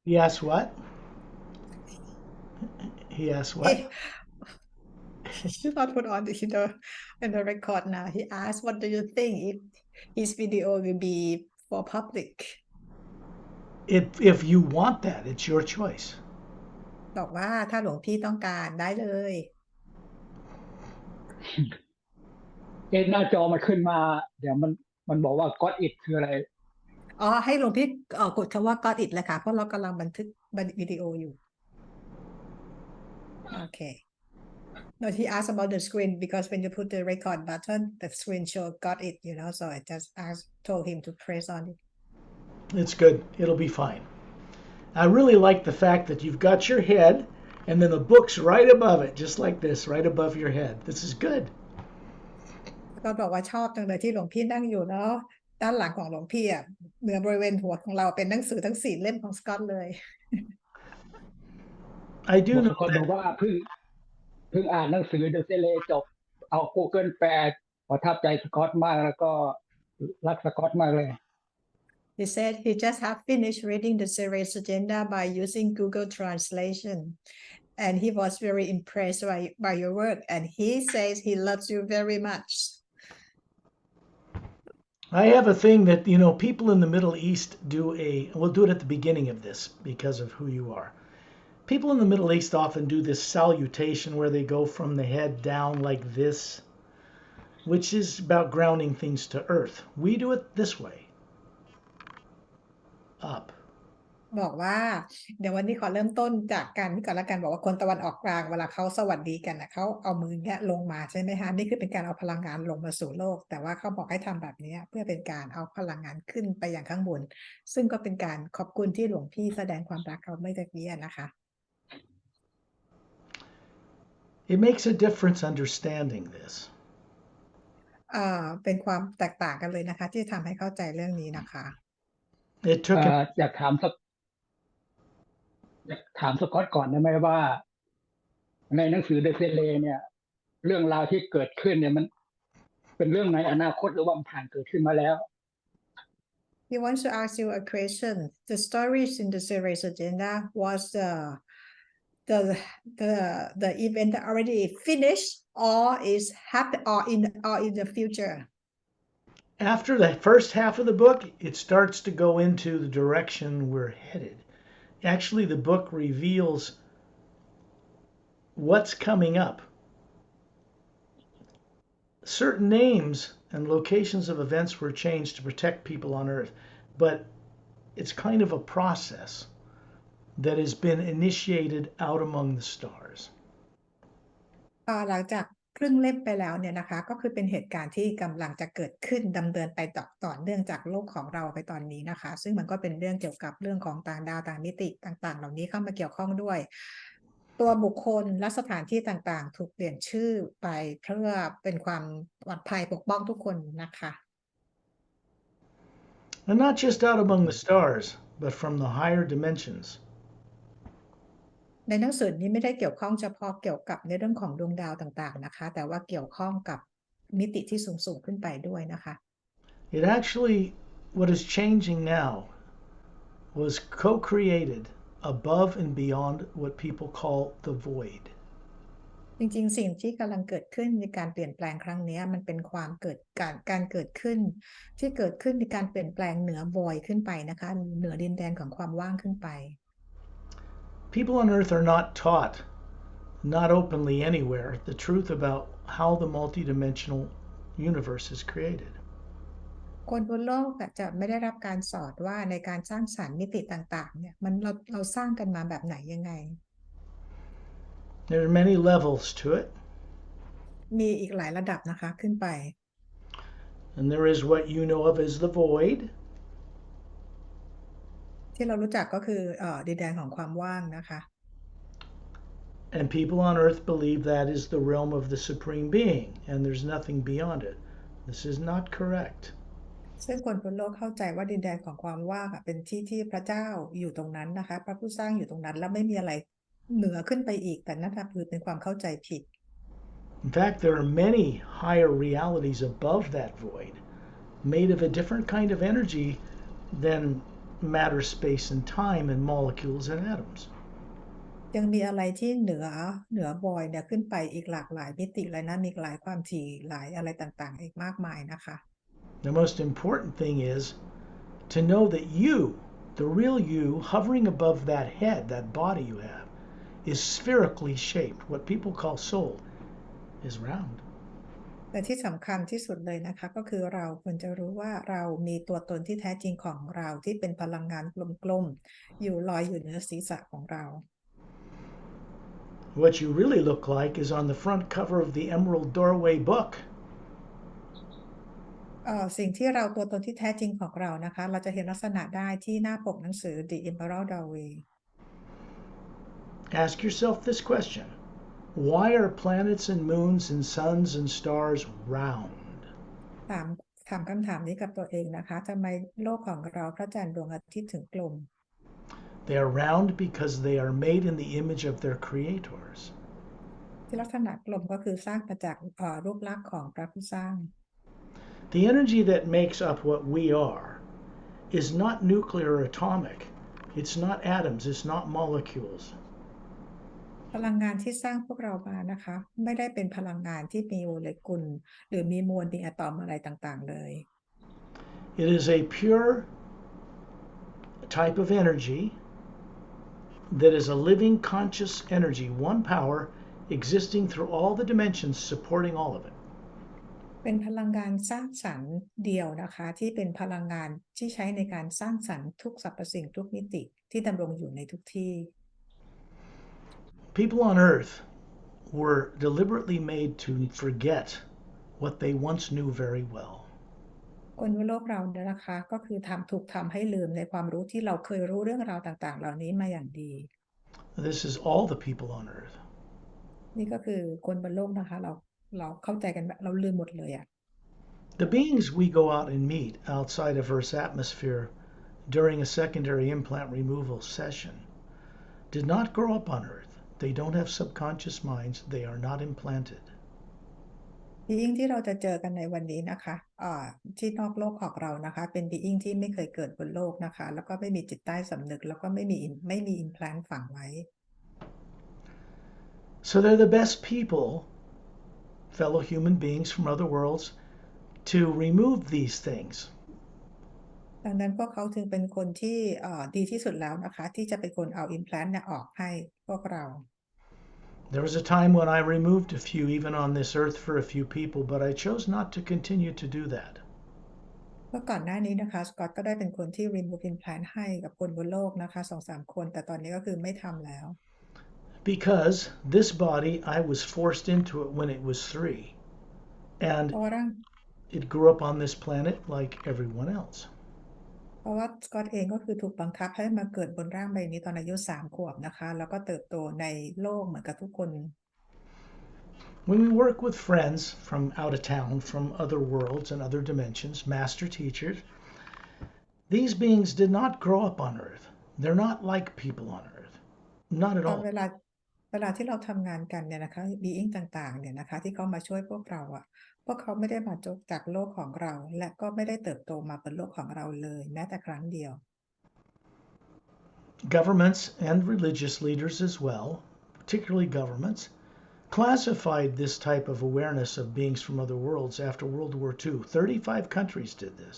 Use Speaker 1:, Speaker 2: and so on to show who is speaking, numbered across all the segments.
Speaker 1: He asked what? He asked what?
Speaker 2: He should not put on the record now. He asked, "What do you think if his video will be for public?"
Speaker 1: If you want that, it's your choice.
Speaker 2: บอกว่าถ้าหลวงพี่ต้องการได้เลย
Speaker 3: หน้าจอมันขึ้นมาเดี๋ยวมันบอกว่า got it คืออะไร
Speaker 2: อ๋อให้หลวงพี่กดคำว่า got it เลยค่ะเพราะเรากำลังบันทึกวิดีโออยู่โอเค No, he asked about the screen because when you put the record button, the screen show got it, so I just told him to press on it.
Speaker 1: It's good. It'll be fine. I really like the fact that you've got your head and then the book's right above it, just like this, right above your head. This is good.
Speaker 2: ก็บอกว่าชอบจังเลยที่หลวงพี่นั่งอยู่แล้วด้านหลังของหลวงพี่อ่ะเหนือบริเวณหัวของเราเป็นหนังสือทั้ง4 เล่มของสกอตเลย
Speaker 1: I do
Speaker 3: ส
Speaker 1: know
Speaker 3: กอตบอก
Speaker 1: that.
Speaker 3: ว่าเพิ่งอ่านหนังสือเดอะเซเลจบเอา Google แปลประทับใจสกอตมากแล้วก็รักสกอตมากเลย
Speaker 2: He said he just have finished reading the series agenda by using Google Translation, and he was very impressed by your work, and he says he loves you very much.
Speaker 1: I have a thing that, people in the Middle East we'll do it at the beginning of this because of who you are. People in the Middle East often do this salutation where they go from the head down like this, which is about grounding things to earth. We do it this way. Up.
Speaker 2: บอกว่าเดี๋ยววันนี้ขอเริ่มต้นจากการที่ก่อนละกันบอกว่าคนตะวันออกกลางเวลาเขาสวัสดีกันนะเขาเอามือเนี้ยลงมาใช่ไหมคะนี่คือเป็นการเอาพลังงานลงมาสู่โลกแต่ว่าเขาบอกให้ทำแบบนี้เพื่อเป็นการเอาพลังงานขึ้นไปอย่างข้างบนซึ่งก็เป็นการขอบคุณที่หลวงพี่แสดงความรักเขาไม่ตะกี้นะคะ
Speaker 1: It makes a difference understanding this.
Speaker 2: เป็นความแตกต่างกันเลยนะคะที่ทำให้เข้าใจเรื่องนี้นะคะ
Speaker 1: It took
Speaker 3: อยากถามสกอตก่อนได้ไหมว่าในหนังสือเดอะเซเลเนี่ยเรื่องราวที่เกิดขึ้นเนี่ยมันเป็นเรื่องในอนาคตหรือว่ามันผ่านเกิดขึ้นมาแล้ว
Speaker 2: He wants to ask you a question. The stories in the series agenda was the event that already finished or is happen or in the future.
Speaker 1: After the first half of the book, it starts to go into the direction we're headed. Actually, the book reveals what's coming up. Certain names and locations of events were changed to protect people on Earth, but it's kind of a process that has been initiated out among the stars.
Speaker 2: หลังจากครึ่งเล่มไปแล้วเนี่ยนะคะก็คือเป็นเหตุการณ์ที่กำลังจะเกิดขึ้นดำเนินไปต่อเนื่องจากโลกของเราไปตอนนี้นะคะซึ่งมันก็เป็นเรื่องเกี่ยวกับเรื่องของต่างดาวต่างมิติต่างๆเหล่านี้เข้ามาเกี่ยวข้องด้วยตัวบุคคลและสถานที่ต่างๆถูกเปลี่ยนชื่อไปเพื่อเป็นความปลอดภัยปกป้องทุกคนนะคะ
Speaker 1: And not just out among the stars, but from the higher dimensions.
Speaker 2: ในหนังสือนี้ไม่ได้เกี่ยวข้องเฉพาะเกี่ยวกับในเรื่องของดวงดาวต่างๆนะคะแต่ว่าเกี่ยวข้องกับมิติที่สูงขึ้นไปด้วยนะคะ
Speaker 1: It actually, what is changing now was co-created above and beyond what people call the void.
Speaker 2: จริงๆสิ่งที่กำลังเกิดขึ้นในการเปลี่ยนแปลงครั้งนี้มันเป็นความการเกิดขึ้นที่เกิดขึ้นในการเปลี่ยนแปลงเหนือ void ขึ้นไปนะคะเหนือดินแดนของความว่างขึ้นไป
Speaker 1: People on Earth are not taught, not openly anywhere, the truth about how the multidimensional universe is created.
Speaker 2: คนบนโลกจะไม่ได้รับการสอนว่าในการสร้างสรรค์มิติต่างๆเนี่ยเราสร้างกันมาแบบไหนยังไง
Speaker 1: There are many levels to it.
Speaker 2: มีอีกหลายระดับนะคะขึ้นไป
Speaker 1: And there is what you know of as the void.
Speaker 2: ที่เรารู้จักก็คือดินแดนของความว่างนะคะ
Speaker 1: And people on Earth believe that is the realm of the Supreme Being, and there's nothing beyond it. This is not correct.
Speaker 2: ซึ่งคนบนโลกเข้าใจว่าดินแดนของความว่างเป็นที่พระเจ้าอยู่ตรงนั้นนะคะพระผู้สร้างอยู่ตรงนั้นแล้วไม่มีอะไรเหนือขึ้นไปอีกแต่นั่นคือเป็นความเข้าใจผิด
Speaker 1: In fact, there are many higher realities above that void, made of a different kind of energy than matter, space, and time, and molecules and atoms.
Speaker 2: ยังมีอะไรที่เหนือบอยเนี่ยขึ้นไปอีกหลากหลายมิติเลยนะมีหลายความถี่หลายอะไรต่างๆอีกมากมายนะคะ
Speaker 1: The most important thing is to know that you, the real you, hovering above that head, that body you have, is spherically shaped. What people call soul is round.
Speaker 2: แต่ที่สำคัญที่สุดเลยนะคะก็คือเราควรจะรู้ว่าเรามีตัวตนที่แท้จริงของเราที่เป็นพลังงานกลมๆอยู่ลอยอยู่เหนือศีรษะของเรา
Speaker 1: What you really look like is on the front cover of the Emerald Doorway book.
Speaker 2: สิ่งที่เราตัวตนที่แท้จริงของเรานะคะเราจะเห็นลักษณะได้ที่หน้าปกหนังสือ The Emerald Doorway.
Speaker 1: Ask yourself this question. Why are planets and moons and suns and stars round?
Speaker 2: ถามคำถามนี้กับตัวเองนะคะทำไมโลกของเราพระจันทร์ดวงอาทิตย์ถึงกลม
Speaker 1: They are round because they are made in the image of their creators.
Speaker 2: ที่ลักษณะกลมก็คือสร้างมาจากรูปลักษณ์ของพระผู้สร้าง
Speaker 1: The energy that makes up what we are is not nuclear or atomic. It's not atoms. It's not molecules.
Speaker 2: พลังงานที่สร้างพวกเรามานะคะไม่ได้เป็นพลังงานที่มีโมเลกุลหรือมีมวลมีอะตอมอะไรต่างๆเลย
Speaker 1: It is a pure type of energy that is a living conscious energy, one power existing through all the dimensions supporting all of it.
Speaker 2: เป็นพลังงานสร้างสรรค์เดียวนะคะที่เป็นพลังงานที่ใช้ในการสร้างสรรค์ทุกสรรพสิ่งทุกมิติที่ดำรงอยู่ในทุกที่
Speaker 1: People on Earth were deliberately made to forget what they once knew very well.
Speaker 2: คนบนโลกเราเนี่ยนะคะก็คือถูกทำให้ลืมในความรู้ที่เราเคยรู้เรื่องราวต่างๆเหล่านี้มาอย่างดี
Speaker 1: This is all the people on Earth.
Speaker 2: นี่ก็คือคนบนโลกนะคะเราเข้าใจกันแบบเราลืมหมดเลยอะ
Speaker 1: The beings we go out and meet outside of Earth's atmosphere during a secondary implant removal session did not grow up on Earth. They don't have subconscious minds. They are not implanted.
Speaker 2: บีอิงที่เราจะเจอกันในวันนี้นะคะที่นอกโลกของเรานะคะเป็นบีอิงที่ไม่เคยเกิดบนโลกนะคะแล้วก็ไม่มีจิตใต้สำนึกแล้วก็ไม่มีอิมแพลนฝังไว้
Speaker 1: So they're the best people, fellow human beings from other worlds, to remove these things.
Speaker 2: ดังนั้นพวกเขาถึงเป็นคนที่ดีที่สุดแล้วนะคะที่จะเป็นคนเอาอิมแพลนเนี่ยออกให้พวกเรา
Speaker 1: There was a time when I removed a few even on this earth for a few people, but I chose not to continue to do that.
Speaker 2: เมื่อก่อนหน้านี้นะคะสกอตก็ได้เป็นคนที่ remove implant ให้กับคนบนโลกนะคะ 2-3 คนแต่ตอนนี้ก็คือไม่ทำแล้ว
Speaker 1: Because this body, I was forced into it when it was 3. And it grew up on this planet like everyone else.
Speaker 2: เพราะว่าสกอตเองก็คือถูกบังคับให้มาเกิดบนร่างใบนี้ตอนอายุ3 ขวบนะคะแล้วก็เติบโตในโลกเหมือนกับทุกคน
Speaker 1: When we work with friends from out of town, from other worlds and other dimensions, master teachers, these beings did not grow up on Earth. They're not like people on Earth. Not at all.
Speaker 2: เวลาที่เราทำงานกันเนี่ยนะคะบีอิงต่างๆเนี่ยนะคะที่เขามาช่วยพวกเราพวกเขาไม่ได้มาจากโลกของเราและก็ไม่ได้เติบโตมาบนโลกของเราเลยแม้แต่ครั้งเดียว
Speaker 1: Governments and religious leaders as well, particularly governments, classified this type of awareness of beings from other worlds after World War II. 35 countries did this.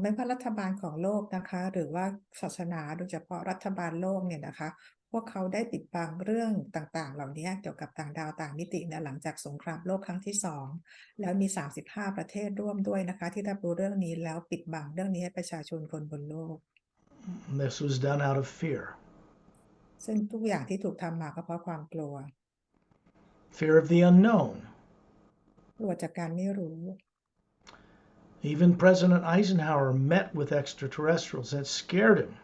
Speaker 2: ไม่ว่ารัฐบาลของโลกนะคะหรือว่าศาสนาโดยเฉพาะรัฐบาลโลกเนี่ยนะคะพวกเขาได้ปิดบังเรื่องต่างๆเหล่านี้เกี่ยวกับต่างดาวต่างมิติเนี่ยหลังจากสงครามโลกครั้งที่2แล้วมี35ประเทศร่วมด้วยนะคะที่รับรู้เรื่องนี้แล้วปิดบังเรื่องนี้ให้ประชาชนคนบนโลก
Speaker 1: This was done out of fear.
Speaker 2: ซึ่งทุกอย่างที่ถูกทำมาก็เพราะความกลัว
Speaker 1: Fear of the unknown.
Speaker 2: กลัวจากการไม่รู้
Speaker 1: Even President Eisenhower met with extraterrestrials. That scared him.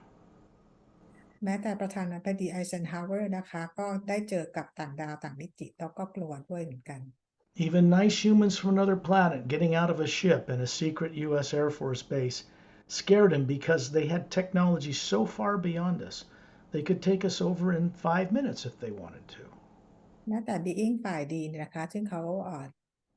Speaker 2: แม้แต่ประธานาธิบดีไอเซนฮาวเวอร์นะคะก็ได้เจอกับต่างดาวต่างมิติแล้วก็กลัวด้วยเหมือนกัน
Speaker 1: Even nice humans from another planet getting out of a ship in a secret U.S. Air Force base scared him because they had technology so far beyond us. They could take us over in 5 minutes if they wanted to.
Speaker 2: แม้แต่บีอิงฝ่ายดีเนี่ยนะคะซึ่งเขา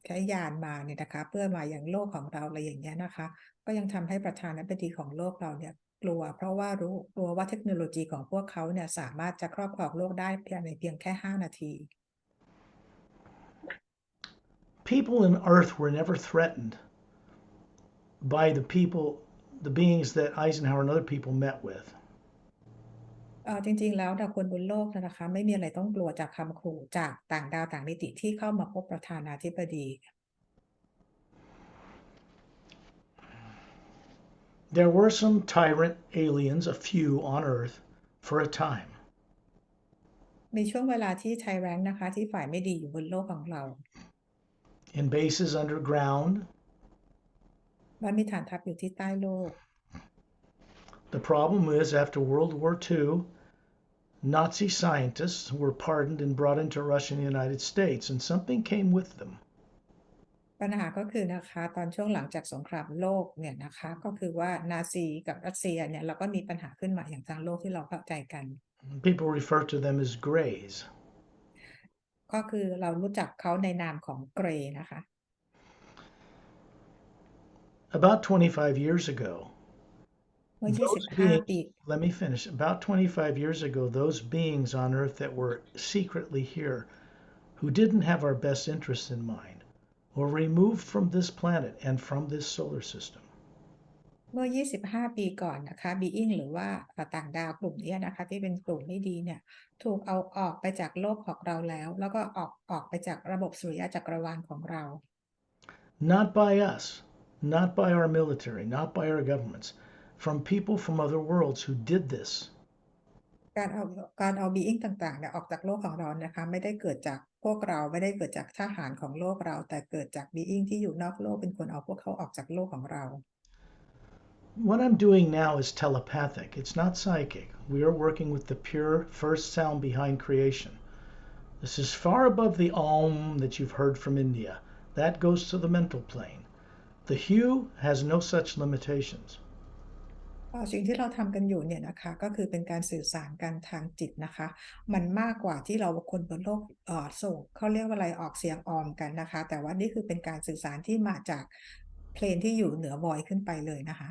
Speaker 2: ใช้ยานมาเนี่ยนะคะเพื่อมาอย่างโลกของเราอะไรอย่างเงี้ยนะคะก็ยังทำให้ประธานาธิบดีของโลกเราเนี่ยกลัวเพราะว่ากลัวว่าเทคโนโลยีของพวกเขาเนี่ยสามารถจะครอบครองโลกได้ภายในเพียงแค่5 นาที
Speaker 1: People on Earth were never threatened by the beings that Eisenhower and other people met with.
Speaker 2: จริงๆแล้วคนบนโลกนะคะไม่มีอะไรต้องกลัวจากคำขู่จากต่างดาวต่างมิติที่เข้ามาพบประธานาธิบดี
Speaker 1: There were some tyrant aliens, a few on Earth, for a time.
Speaker 2: มีช่วงเวลาที่ไทแรนท์นะคะที่ฝ่ายไม่ดีอยู่บนโลกของเรา
Speaker 1: In bases underground.
Speaker 2: ว่ามีฐานทัพอยู่ที่ใต้โลก
Speaker 1: The problem is, after World War II, Nazi scientists were pardoned and brought into Russia and the United States, and something came with them.
Speaker 2: ปัญหาก็คือนะคะตอนช่วงหลังจากสงครามโลกเนี่ยนะคะก็คือว่านาซีกับรัสเซียเนี่ยเราก็มีปัญหาขึ้นมาอย่างทางโลกที่เราเข้าใจกัน
Speaker 1: People refer to them as Greys.
Speaker 2: ก็คือเรารู้จักเขาในนามของเกรย์นะคะ
Speaker 1: About 25 years ago,
Speaker 2: เมื่อ
Speaker 1: those
Speaker 2: 25 ปี
Speaker 1: let me finish. About 25 years ago, those beings on Earth that were secretly here, who didn't have our best interests in mind, were removed from this planet and from this solar system.
Speaker 2: เมื่อ 25 ปีก่อนนะคะบีอิงหรือว่าต่างดาวกลุ่มนี้นะคะที่เป็นกลุ่มไม่ดีเนี่ยถูกเอาออกไปจากโลกของเราแล้วก็ออกไปจากระบบสุริยะจักรวาลของเรา
Speaker 1: Not by us, not by our military, not by our governments, from people from other worlds who did this.
Speaker 2: การเอาบีอิงต่างๆเนี่ยออกจากโลกของเรานะคะไม่ได้เกิดจากพวกเราไม่ได้เกิดจากทหารของโลกเราแต่เกิดจากบีอิงที่อยู่นอกโลกเป็นคนเอาพวกเขาออกจากโลกของเรา
Speaker 1: What I'm doing now is telepathic. It's not psychic. We are working with the pure first sound behind creation. This is far above the Om that you've heard from India. That goes to the mental plane. The hue has no such limitations.
Speaker 2: สิ่งที่เราทำกันอยู่เนี่ยนะคะก็คือเป็นการสื่อสารกันทางจิตนะคะมันมากกว่าที่เราคนบนโลกส่งเขาเรียกว่าอะไรออกเสียงออมกันนะคะแต่ว่านี่คือเป็นการสื่อสารที่มาจากเพลนที่อยู่เหนือ voice ขึ้นไปเลยนะคะ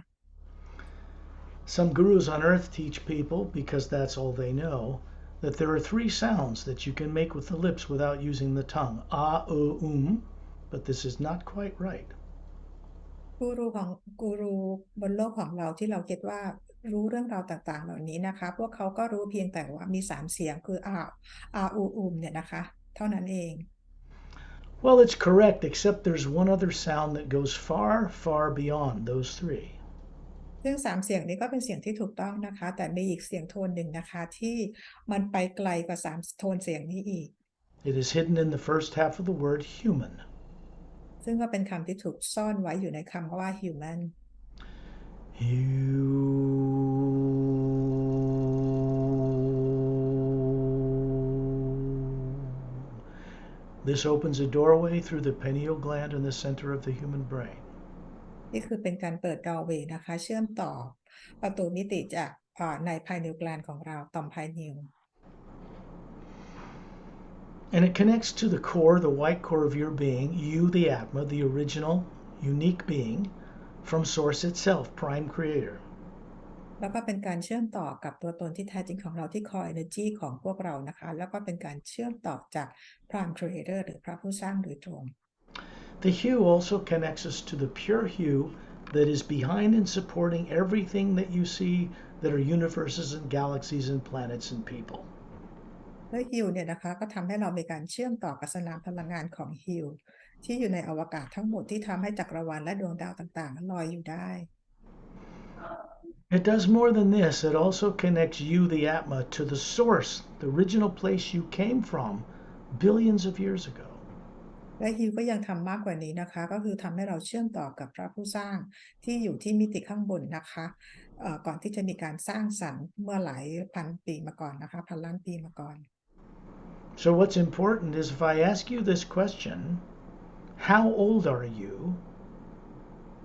Speaker 1: Some gurus on earth teach people, because that's all they know, that there are 3 sounds that you can make with the lips without using the tongue. But this is not quite right.
Speaker 2: กูรูบนโลกของเราที่เราคิดว่ารู้เรื่องราวต่างๆเหล่านี้นะคะพวกเขาก็รู้เพียงแต่ว่ามี3เสียงคือเนี่ยนะคะเท่านั้นเอง
Speaker 1: Well, it's correct, except there's one other sound that goes far, far beyond those 3.
Speaker 2: ซึ่ง3เสียงนี้ก็เป็นเสียงที่ถูกต้องนะคะแต่มีอีกเสียงโทนหนึ่งนะคะที่มันไปไกลกว่า3โทนเสียงนี้อีก
Speaker 1: It is hidden in the first half of the word human.
Speaker 2: ซึ่งก็เป็นคำที่ถูกซ่อนไว้อยู่ในคำว่า human
Speaker 1: This opens a doorway through the pineal gland in the center of the human brain.
Speaker 2: นี่คือเป็นการเปิด doorway นะคะเชื่อมต่อประตูมิติจากใน pineal gland ของเราต่อม pineal
Speaker 1: And it connects to the core, the white core of your being, you, the Atma, the original, unique being, from Source itself, Prime Creator.
Speaker 2: แล้วก็เป็นการเชื่อมต่อกับตัวตนที่แท้จริงของเราที่ core energy ของพวกเรานะคะแล้วก็เป็นการเชื่อมต่อจาก Prime Creator หรือพระผู้สร้างโดยตรง
Speaker 1: The hue also connects us to the pure hue that is behind and supporting everything that you see that are universes and galaxies and planets and people.
Speaker 2: และฮิวเนี่ยนะคะก็ทำให้เรามีการเชื่อมต่อกับสนามพลังงานของฮิวที่อยู่ในอวกาศทั้งหมดที่ทำให้จักรวาลและดวงดาวต่างๆลอยอยู่ได้
Speaker 1: It does more than this. It also connects you, the Atma, to the source, the original place you came from billions of years ago.
Speaker 2: และฮิวก็ยังทำมากกว่านี้นะคะก็คือทำให้เราเชื่อมต่อกับพระผู้สร้างที่อยู่ที่มิติข้างบนนะคะก่อนที่จะมีการสร้างสรรค์เมื่อหลายพันปีมาก่อนนะคะพันล้านปีมาก่อน
Speaker 1: So what's important is if I ask you this question, how old are you?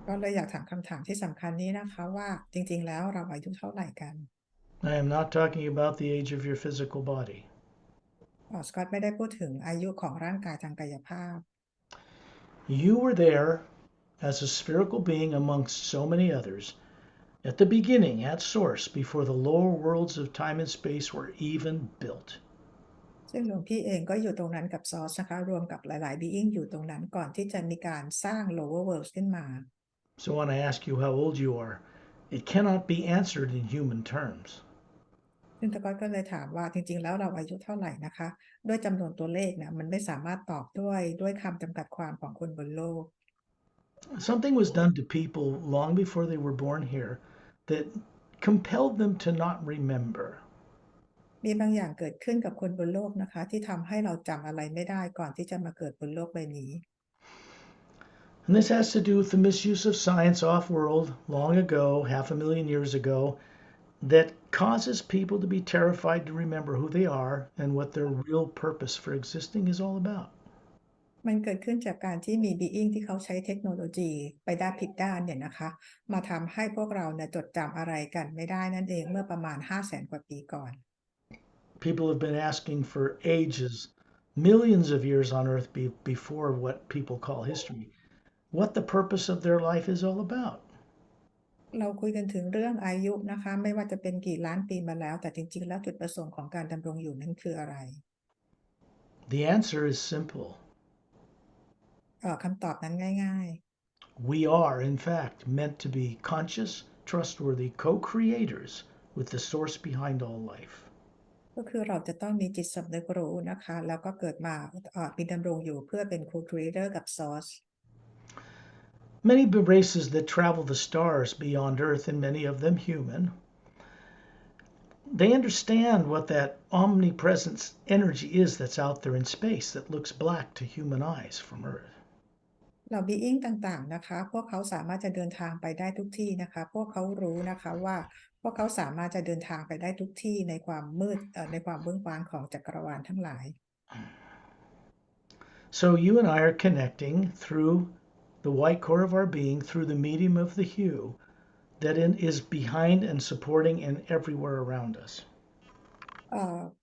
Speaker 2: ก็เลยอยากถามคำถามที่สำคัญนี้นะคะว่าจริงๆแล้วเราอายุเท่าไหร่กัน
Speaker 1: I am not talking about the age of your physical body.
Speaker 2: สกอตไม่ได้พูดถึงอายุของร่างกายทางกายภาพ
Speaker 1: You were there as a spherical being amongst so many others at the beginning, at source, before the lower worlds of time and space were even built.
Speaker 2: ซึ่งหลวงพี่เองก็อยู่ตรงนั้นกับซอสนะคะรวมกับหลายๆ being อยู่ตรงนั้นก่อนที่จะมีการสร้าง lower world ขึ้นมา
Speaker 1: So when I ask you how old you are, it cannot be answered in human terms.
Speaker 2: ซึ่งตะก้อยก็เลยถามว่าจริงๆแล้วเราอายุเท่าไหร่นะคะด้วยจำนวนตัวเลขนะมันไม่สามารถตอบด้วยคำจำกัดความของคนบนโลก
Speaker 1: Something was done to people long before they were born here that compelled them to not remember.
Speaker 2: มีบางอย่างเกิดขึ้นกับคนบนโลกนะคะที่ทำให้เราจำอะไรไม่ได้ก่อนที่จะมาเกิดบนโลกใบนี้
Speaker 1: And this has to do with the misuse of science off-world long ago, 500,000 years ago, that causes people to be terrified to remember who they are and what their real purpose for existing is all about.
Speaker 2: มันเกิดขึ้นจากการที่มี being ที่เขาใช้เทคโนโลยีไปด้านผิดด้านเนี่ยนะคะมาทำให้พวกเราเนี่ยจดจำอะไรกันไม่ได้นั่นเองเมื่อประมาณ 500,000 กว่าปีก่อน
Speaker 1: People have been asking for ages, millions of years on Earth before what people call history, what the purpose of their life is all about.
Speaker 2: เราคุยกันถึงเรื่องอายุนะคะไม่ว่าจะเป็นกี่ล้านปีมาแล้วแต่จริงๆแล้วจุดประสงค์ของการดำรงอยู่นั้นคืออะไร
Speaker 1: The answer is simple.
Speaker 2: คำตอบนั้นง่าย
Speaker 1: We are, in fact, meant to be conscious, trustworthy co-creators with the source behind all life.
Speaker 2: ๆก็คือเราจะต้องมีจิตสำนึกรู้นะคะแล้วก็เกิดมามีดำรงอยู่เพื่อเป็น co-creator กับ source
Speaker 1: Many races that travel the stars beyond Earth, and many of them human, they understand what that omnipresent energy is that's out there in space that looks black to human eyes from Earth.
Speaker 2: เหล่า being ต่างๆนะคะพวกเขาสามารถจะเดินทางไปได้ทุกที่นะคะพวกเขารู้นะคะว่าพวกเขาสามารถจะเดินทางไปได้ทุกที่ในความมืดในความเบื้องบานของจักรวาลทั้งหลาย
Speaker 1: So you and I are connecting through the white core of our being, through the medium of the hue that is behind and supporting and everywhere around us.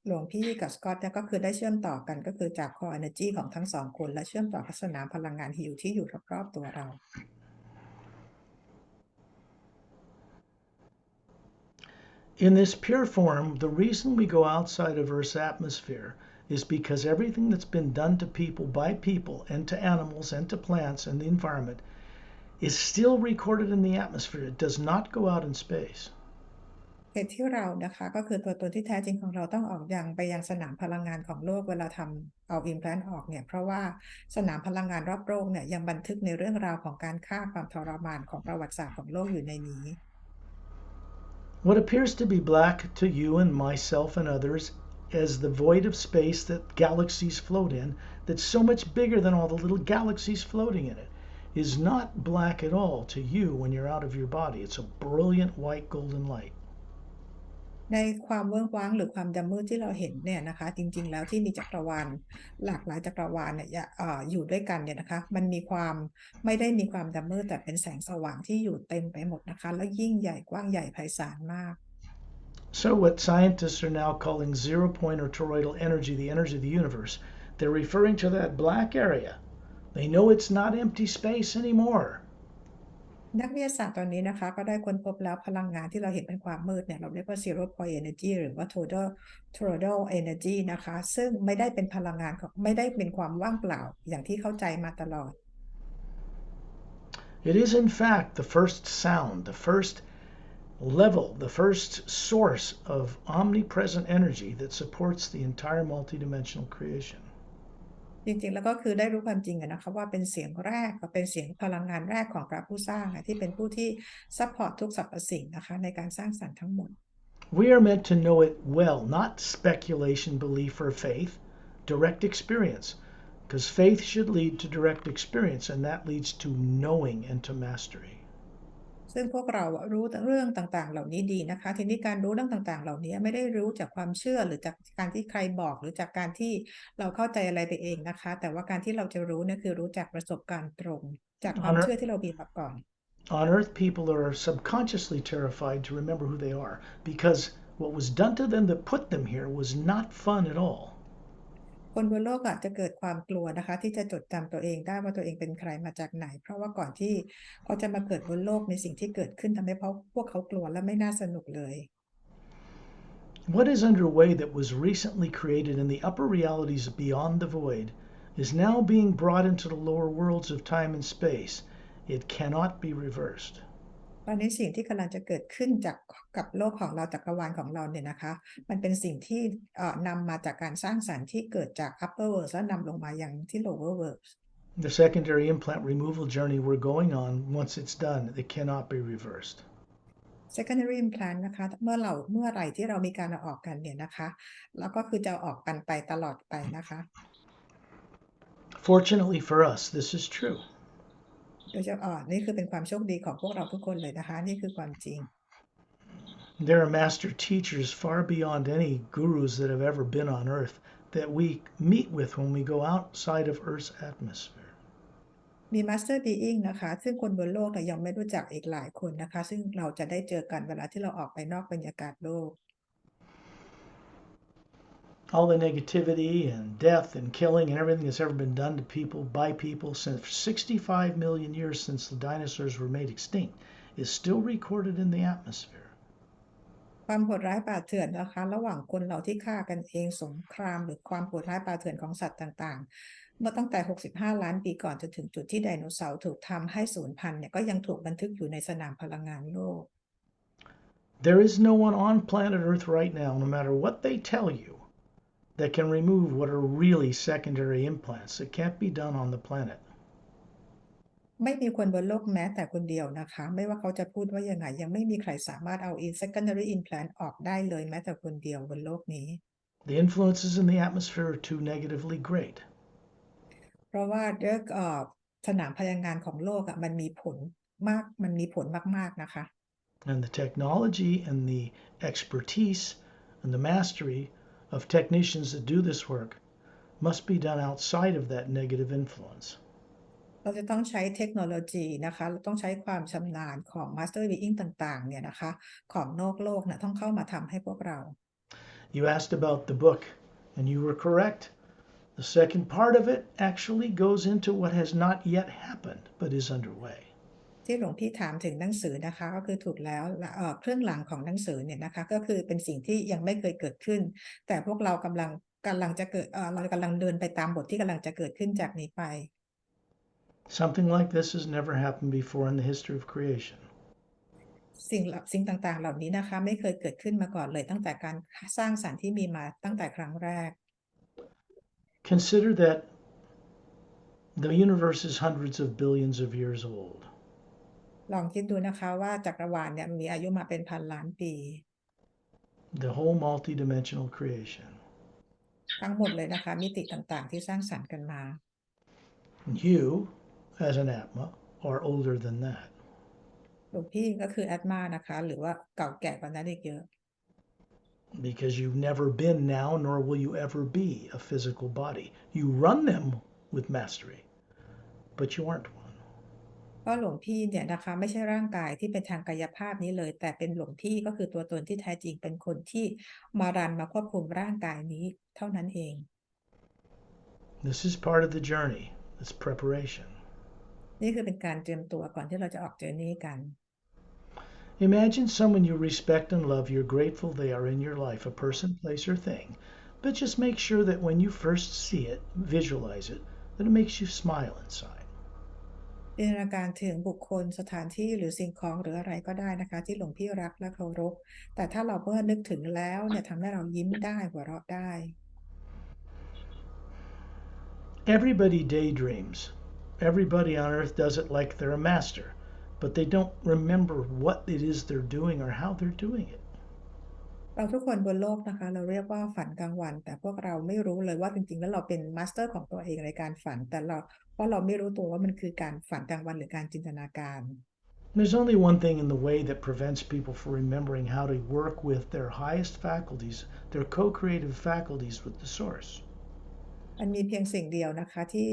Speaker 2: หลวงพี่กับสกอตเนี่ยก็คือได้เชื่อมต่อกันก็คือจาก core energy ของทั้งสองคนและเชื่อมต่อกับสนามพลังงานฮิวที่อยู่รอบๆตัวเรา
Speaker 1: In this pure form, the reason we go outside of Earth's atmosphere is because everything that's been done to people by people and to animals and to plants and the environment is still recorded in the atmosphere. It does not go out in space.
Speaker 2: เหตุที่เรานะคะก็คือตัวตนที่แท้จริงของเราต้องออกไปยังสนามพลังงานของโลกเวลาทำเอา implant ออกเนี่ยเพราะว่าสนามพลังงานรอบโลกเนี่ยยังบันทึกในเรื่องราวของการฆ่าความทรมานของประวัติศาสตร์ของโลกอยู่ในนี้
Speaker 1: What appears to be black to you and myself and others as the void of space that galaxies float in, that's so much bigger than all the little galaxies floating in it, is not black at all to you when you're out of your body. It's a brilliant white golden light.
Speaker 2: ในความเวิ้งว้างหรือความดำมืดที่เราเห็นเนี่ยนะคะจริงๆแล้วที่มีจักรวาลหลากหลายจักรวาลเนี่ยอยู่ด้วยกันเนี่ยนะคะมันมีความไม่ได้มีความดำมืดแต่เป็นแสงสว่างที่อยู่เต็มไปหมดนะคะแล้วยิ่งใหญ่กว้างใหญ่ไพศาลมาก
Speaker 1: So what scientists are now calling zero point or toroidal energy, the energy of the universe, they're referring to that black area. They know it's not empty space anymore.
Speaker 2: นักวิทยาศาสตร์ตอนนี้นะคะก็ได้ค้นพบแล้วพลังงานที่เราเห็นเป็นความมืดเนี่ยเราเรียกว่า zero point energy หรือว่า toroidal energy นะคะซึ่งไม่ได้เป็นพลังงานไม่ได้เป็นความว่างเปล่าอย่างที่เข้าใจมาตลอด
Speaker 1: It is in fact the first sound, the first level, the first source of omnipresent energy that supports the entire multidimensional creation.
Speaker 2: จริงๆแล้วก็คือได้รู้ความจริงนะคะว่าเป็นเสียงแรกก็เป็นเสียงพลังงานแรกของพระผู้สร้างที่เป็นผู้ที่ซัพพอร์ตทุกสรรพสิ่งนะคะในการสร้างสรรค์ทั้งหมด
Speaker 1: We are meant to know it well, not speculation, belief, or faith, direct experience, because faith should lead to direct experience, and that leads to knowing and to mastery.
Speaker 2: ซึ่งพวกเรารู้เรื่องต่างๆเหล่านี้ดีนะคะทีนี้การรู้เรื่องต่างๆเหล่านี้ไม่ได้รู้จากความเชื่อหรือจากการที่ใครบอกหรือจากการที่เราเข้าใจอะไรไปเองนะคะแต่ว่าการที่เราจะรู้เนี่ยคือรู้จากประสบการณ์ตรงจากความเชื่อที่เรามีมาก่อน
Speaker 1: On Earth, people are subconsciously terrified to remember who they are because what was done to them that put them here was not fun at all.
Speaker 2: คนบนโลกอาจจะเกิดความกลัวนะคะที่จะจดจำตัวเองได้ว่าตัวเองเป็นใครมาจากไหนเพราะว่าก่อนที่เขาจะมาเกิดบนโลกในสิ่งที่เกิดขึ้นทำให้พวกเขากลัวและไม่น่าสนุกเลย
Speaker 1: What is underway that was recently created in the upper realities beyond the void is now being brought into the lower worlds of time and space. It cannot be reversed.
Speaker 2: ตอนนี้สิ่งที่กำลังจะเกิดขึ้นกับโลกของเราจักรวาลของเราเนี่ยนะคะมันเป็นสิ่งที่นำมาจากการสร้างสรรค์ที่เกิดจาก upper world และนำลงมาอย่างที่ lower world.
Speaker 1: The secondary implant removal journey we're going on, once it's done, it cannot be reversed.
Speaker 2: Secondary implant นะคะเมื่อไหร่ที่เรามีการเอาออกกันเนี่ยนะคะแล้วก็คือจะออกกันไปตลอดไปนะคะ
Speaker 1: Fortunately for us, this is true.
Speaker 2: โดยเฉพาะนี่คือเป็นความโชคดีของพวกเราทุกคนเลยนะคะนี่คือความจริง
Speaker 1: There are master teachers far beyond any gurus that have ever been on earth that we meet with when we go outside of Earth's atmosphere.
Speaker 2: มี Master Being นะคะซึ่งคนบนโลกเนี่ยยังไม่รู้จักอีกหลายคนนะคะซึ่งเราจะได้เจอกันเวลาที่เราออกไปนอกบรรยากาศโลก
Speaker 1: All the negativity and death and killing and everything that's ever been done to people by people since 65 million years since the dinosaurs were made extinct is still recorded in the atmosphere.
Speaker 2: ความโหดร้ายป่าเถื่อนนะคะระหว่างคนเราที่ฆ่ากันเองสงครามหรือความโหดร้ายป่าเถื่อนของสัตว์ต่างๆเมื่อตั้งแต่65ล้านปีก่อนจนถึงจุดที่ไดโนเสาร์ถูกทำให้สูญพันธุ์เนี่ยก็ยังถูกบันทึกอยู่ในสนามพลังงานโลก
Speaker 1: There is no one on planet Earth right now, no matter what they tell you, that can remove what are really secondary implants. It can't be done on the planet.
Speaker 2: ไม่มีคนบนโลกแม้แต่คนเดียวนะคะไม่ว่าเขาจะพูดว่ายังไงยังไม่มีใครสามารถเอา secondary implant ออกได้เลยแม้แต่คนเดียวบนโลกนี้
Speaker 1: The influences in the atmosphere are too negatively great.
Speaker 2: เพราะว่าด้วยสนามพลังงานของโลกมันมีผลมากๆนะคะ
Speaker 1: And the technology and the expertise and the mastery of technicians that do this work must be done outside of that negative influence.
Speaker 2: เราจะต้องใช้เทคโนโลยีนะคะเราต้องใช้ความชำนาญของ Master Being ต่างๆเนี่ยนะคะของนอกโลกต้องเข้ามาทำให้พวกเรา
Speaker 1: You asked about the book, and you were correct. The second part of it actually goes into what has not yet happened, but is underway.
Speaker 2: ที่หลวงพี่ถามถึงหนังสือนะคะก็คือถูกแล้วเครื่องหลังของหนังสือเนี่ยนะคะก็คือเป็นสิ่งที่ยังไม่เคยเกิดขึ้นแต่พวกเรากำลังจะเกิดเรากำลังเดินไปตามบทที่กำลังจะเกิดขึ้นจากนี้ไป
Speaker 1: Something like this has never happened before in the history of creation.
Speaker 2: สิ่งต่างๆเหล่านี้นะคะไม่เคยเกิดขึ้นมาก่อนเลยตั้งแต่การสร้างสรรค์ที่มีมาตั้งแต่ครั้งแรก
Speaker 1: Consider that the universe is hundreds of billions of years old.
Speaker 2: ลองคิดดูนะคะว่าจักรวาลเนี่ยมีอายุมาเป็นพันล้านปี
Speaker 1: The whole multidimensional creation.
Speaker 2: ทั้งหมดเลยนะคะมิติต่างๆที่สร้างสรรค์กันมา
Speaker 1: You, as an Atma, are older than that.
Speaker 2: หลวงพี่ก็คือ Atma นะคะหรือว่าเก่าแก่กว่านั้นอีกเยอะ
Speaker 1: Because you've never been now, nor will you ever be a physical body. You run them with mastery, but you aren't one.
Speaker 2: เพราะหลวงพี่เนี่ยนะคะไม่ใช่ร่างกายที่เป็นทางกายภาพนี้เลยแต่เป็นหลวงพี่ก็คือตัวตนที่แท้จริงเป็นคนที่มาควบคุมร่างกายนี้เท่านั้นเอง
Speaker 1: This is part of the journey. It's preparation.
Speaker 2: นี่คือเป็นการเตรียมตัวก่อนที่เราจะออกเจอร์นี่กัน
Speaker 1: Imagine someone you respect and love. You're grateful they are in your life, a person, place, or thing. But just make sure that when you first see it, visualize it, that it makes you smile inside.
Speaker 2: จินตนาการถึงบุคคลสถานที่หรือสิ่งของหรืออะไรก็ได้นะคะที่หลวงพี่รักและเคารพแต่ถ้าเราเมื่อนึกถึงแล้วเนี่ยทำให้เรายิ้มได้หัวเราะได้
Speaker 1: Everybody daydreams. Everybody on earth does it like they're a master, but they don't remember what it is they're doing or how they're doing it.
Speaker 2: เราทุกคนบนโลกนะคะเราเรียกว่าฝันกลางวันแต่พวกเราไม่รู้เลยว่าจริงๆแล้วเราเป็นมาสเตอร์ของตัวเองในการฝันแต่เพราะเราไม่รู้ตัวว่ามันคือการฝันกลางวันหรือการจินตนาการ
Speaker 1: There's only one thing in the way that prevents people from remembering how to work with their highest faculties, their co-creative faculties with the source.
Speaker 2: มันมีเพียงสิ่งเดียวนะคะที่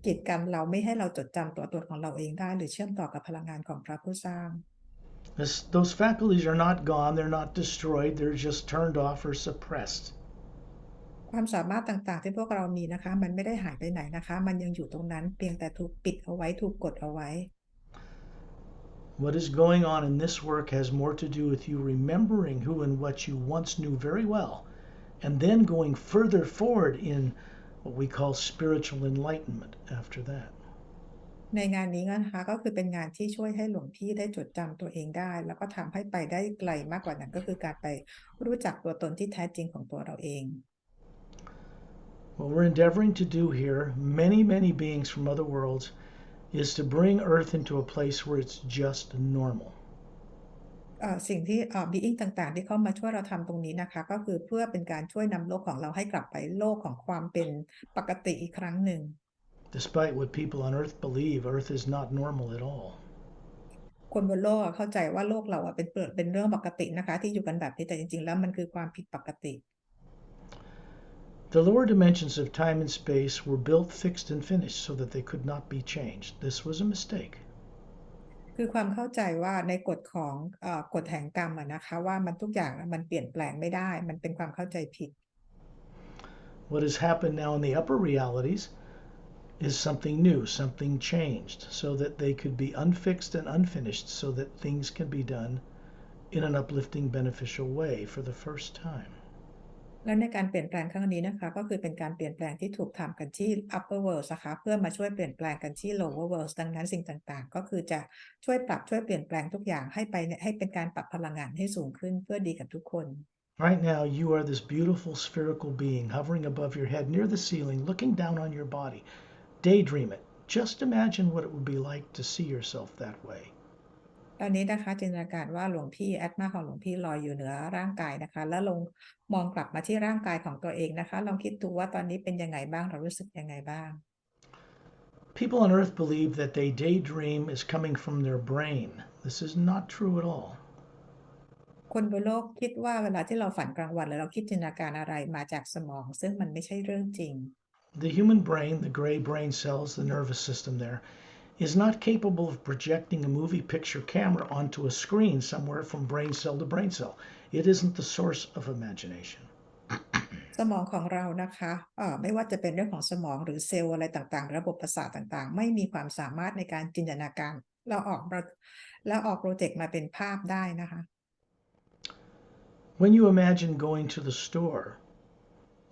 Speaker 2: กีดกันเราไม่ให้เราจดจำตัวตนของเราเองได้หรือเชื่อมต่อกับพลังงานของพระผู้สร้าง
Speaker 1: Those faculties are not gone, they're not destroyed, they're just turned off or suppressed.
Speaker 2: ความสามารถต่างๆที่พวกเรามีนะคะมันไม่ได้หายไปไหนนะคะมันยังอยู่ตรงนั้นเพียงแต่ถูกปิดเอาไว้ถูกกดเอาไว้
Speaker 1: What is going on in this work has more to do with you remembering who and what you once knew very well, and then going further forward in what we call spiritual enlightenment after that.
Speaker 2: ในงานนี้นะคะก็คือเป็นงานที่ช่วยให้หลวงพี่ได้จดจำตัวเองได้แล้วก็ทำให้ไปได้ไกลมากกว่านั้นก็คือการไปรู้จักตัวตนที่แท้จริงของตัวเราเอง
Speaker 1: What we're endeavoring to do here, many beings from other worlds, is to bring Earth into a place where it's just normal.
Speaker 2: สิ่งที่being ต่างๆที่เข้ามาช่วยเราทำตรงนี้นะคะก็คือเพื่อเป็นการช่วยนำโลกของเราให้กลับไปโลกของความเป็นปกติอีกครั้งหนึ่ง
Speaker 1: Despite what people on Earth believe, Earth is not normal at all.
Speaker 2: คนบนโลกเข้าใจว่าโลกเราเป็นเรื่องปกตินะคะที่อยู่กันแบบนี้แต่จริงๆแล้วมันคือความผิดปกติ
Speaker 1: The lower dimensions of time and space were built, fixed, and finished so that they could not be changed. This was a mistake.
Speaker 2: คือความเข้าใจว่าในกฎของกฎแห่งกรรมนะคะว่ามันทุกอย่างมันเปลี่ยนแปลงไม่ได้มันเป็นความเข้าใจผิด
Speaker 1: What has happened now in the upper realities is something new, something changed, so that they could be unfixed and unfinished, so that things can be done in an uplifting, beneficial way for the first time.
Speaker 2: แล้วในการเปลี่ยนแปลงครั้งนี้นะคะก็คือเป็นการเปลี่ยนแปลงที่ถูกทำกันที่ upper world นะคะเพื่อมาช่วยเปลี่ยนแปลงกันที่ lower world ดังนั้นสิ่งต่างๆก็คือจะช่วยปรับช่วยเปลี่ยนแปลงทุกอย่างให้เป็นการปรับพลังงานให้สูงขึ้นเพื่อดีกับทุกคน
Speaker 1: Right now, you are this beautiful spherical being hovering above your head near the ceiling, looking down on your body. Daydream it. Just imagine what it would be like to see yourself that way.
Speaker 2: ตอนนี้นะคะจินตนาการว่าหลวงพี่แอตมาของหลวงพี่ลอยอยู่เหนือร่างกายนะคะแล้วลงมองกลับมาที่ร่างกายของตัวเองนะคะลองคิดดูว่าตอนนี้เป็นยังไงบ้างเรารู้สึกยังไงบ้าง
Speaker 1: People on Earth believe that they daydream is coming from their brain. This is not true at all.
Speaker 2: คนบนโลกคิดว่าเวลาที่เราฝันกลางวันหรือเราคิดจินตนาการอะไรมาจากสมองซึ่งมันไม่ใช่เรื่องจริง
Speaker 1: The human brain, the gray brain cells, the nervous system there, is not capable of projecting a movie picture camera onto a screen somewhere from brain cell to brain cell. It isn't the source of imagination.
Speaker 2: สมองของเรานะคะไม่ว่าจะเป็นเรื่องของสมองหรือเซลล์อะไรต่างๆระบบประสาทต่างๆไม่มีความสามารถในการจินตนาการแล้วออกโปรเจกต์มาเป็นภาพได้นะคะ
Speaker 1: When you imagine going to the store,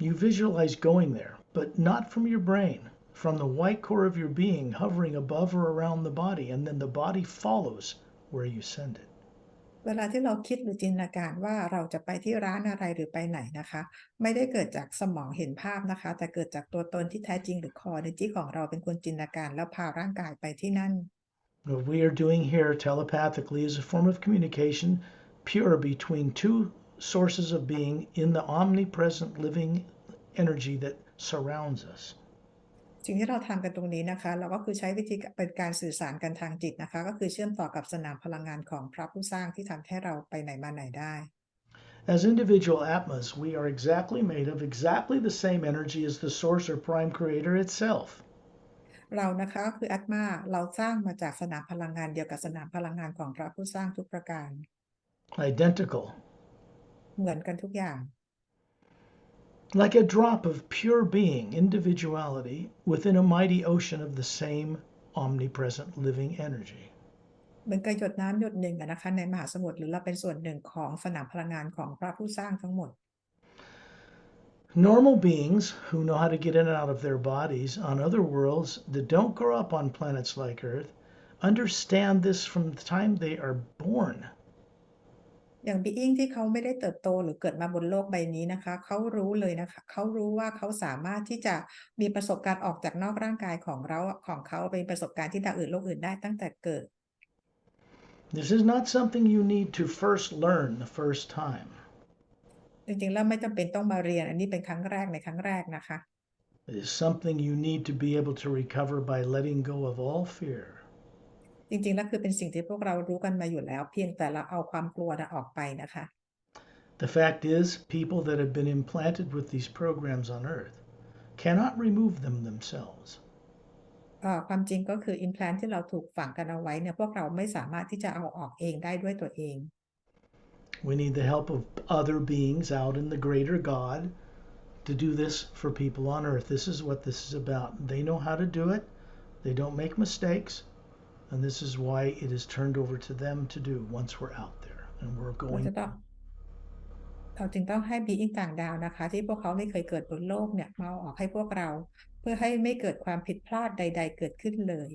Speaker 1: you visualize going there, but not from your brain, from the white core of your being hovering above or around the body, and then the body follows where you send it.
Speaker 2: เวลาที่เราคิดหรือจินตนาการว่าเราจะไปที่ร้านอะไรหรือไปไหนนะคะไม่ได้เกิดจากสมองเห็นภาพนะคะแต่เกิดจากตัวตนที่แท้จริงหรือคอในจิตของเราเป็นคนจินตนาการแล้วพาร่างกายไปที่นั่น
Speaker 1: What we are doing here telepathically is a form of communication pure between two sources of being in the omnipresent living energy that surrounds us.
Speaker 2: สิ่งที่เราทำกันตรงนี้นะคะเราก็คือใช้วิธีเป็นการสื่อสารกันทางจิตนะคะก็คือเชื่อมต่อกับสนามพลังงานของพระผู้สร้างที่ทำให้เราไปไหนมาไหนได้
Speaker 1: As individual Atmas, we are exactly made of exactly the same energy as the source or prime creator itself.
Speaker 2: เรานะคะก็คืออัตมาเราสร้างมาจากสนามพลังงานเดียวกับสนามพลังงานของพระผู้สร้างทุกประการ
Speaker 1: Identical.
Speaker 2: เหมือนกันทุกอย่าง
Speaker 1: Like a drop of pure being, individuality, within a mighty ocean of the same omnipresent living energy.
Speaker 2: เหมือนกับหยดน้ำหยดหนึ่งนะคะในมหาสมุทรหรือเราเป็นส่วนหนึ่งของสนามพลังงานของพระผู้สร้างทั้งหมด
Speaker 1: Normal beings who know how to get in and out of their bodies on other worlds that don't grow up on planets like Earth understand this from the time they are born.
Speaker 2: อย่างบีอิงที่เขาไม่ได้เติบโตหรือเกิดมาบนโลกใบนี้นะคะเขารู้เลยนะคะเขารู้ว่าเขาสามารถที่จะมีประสบการณ์ออกจากนอกร่างกายของเขาเป็นประสบการณ์ที่ดาวอื่นโลกอื่นได้ตั้งแต่เกิด
Speaker 1: This is not something you need to first learn the first time.
Speaker 2: จริงๆแล้วไม่จำเป็นต้องมาเรียนอันนี้เป็นครั้งแรกในครั้งแรกนะคะ
Speaker 1: It is something you need to be able to recover by letting go of all fear.
Speaker 2: จริงๆแล้วคือเป็นสิ่งที่พวกเรารู้กันมาอยู่แล้วเพียงแต่เราเอาความกลัวออกไปนะคะ
Speaker 1: The fact is, people that have been implanted with these programs on Earth cannot remove them themselves.
Speaker 2: ความจริงก็คือ implant ที่เราถูกฝังกันเอาไว้เนี่ยพวกเราไม่สามารถที่จะเอาออกเองได้ด้วยตัวเอง
Speaker 1: We need the help of other beings out in the greater God to do this for people on earth. This is what this is about. They know how to do it. They don't make mistakes. And this is why it is turned over to them to do once we're out there and we're
Speaker 2: เรา
Speaker 1: going.
Speaker 2: จะต้องเราจึงต้องให้บีอิงต่างดาวนะคะที่พวกเขาไม่เคยเกิดบนโลกเนี่ยมาเอาออกให้พวกเราเพื่อให้ไม่เกิดความผิดพลาดใดๆเกิดขึ้นเลย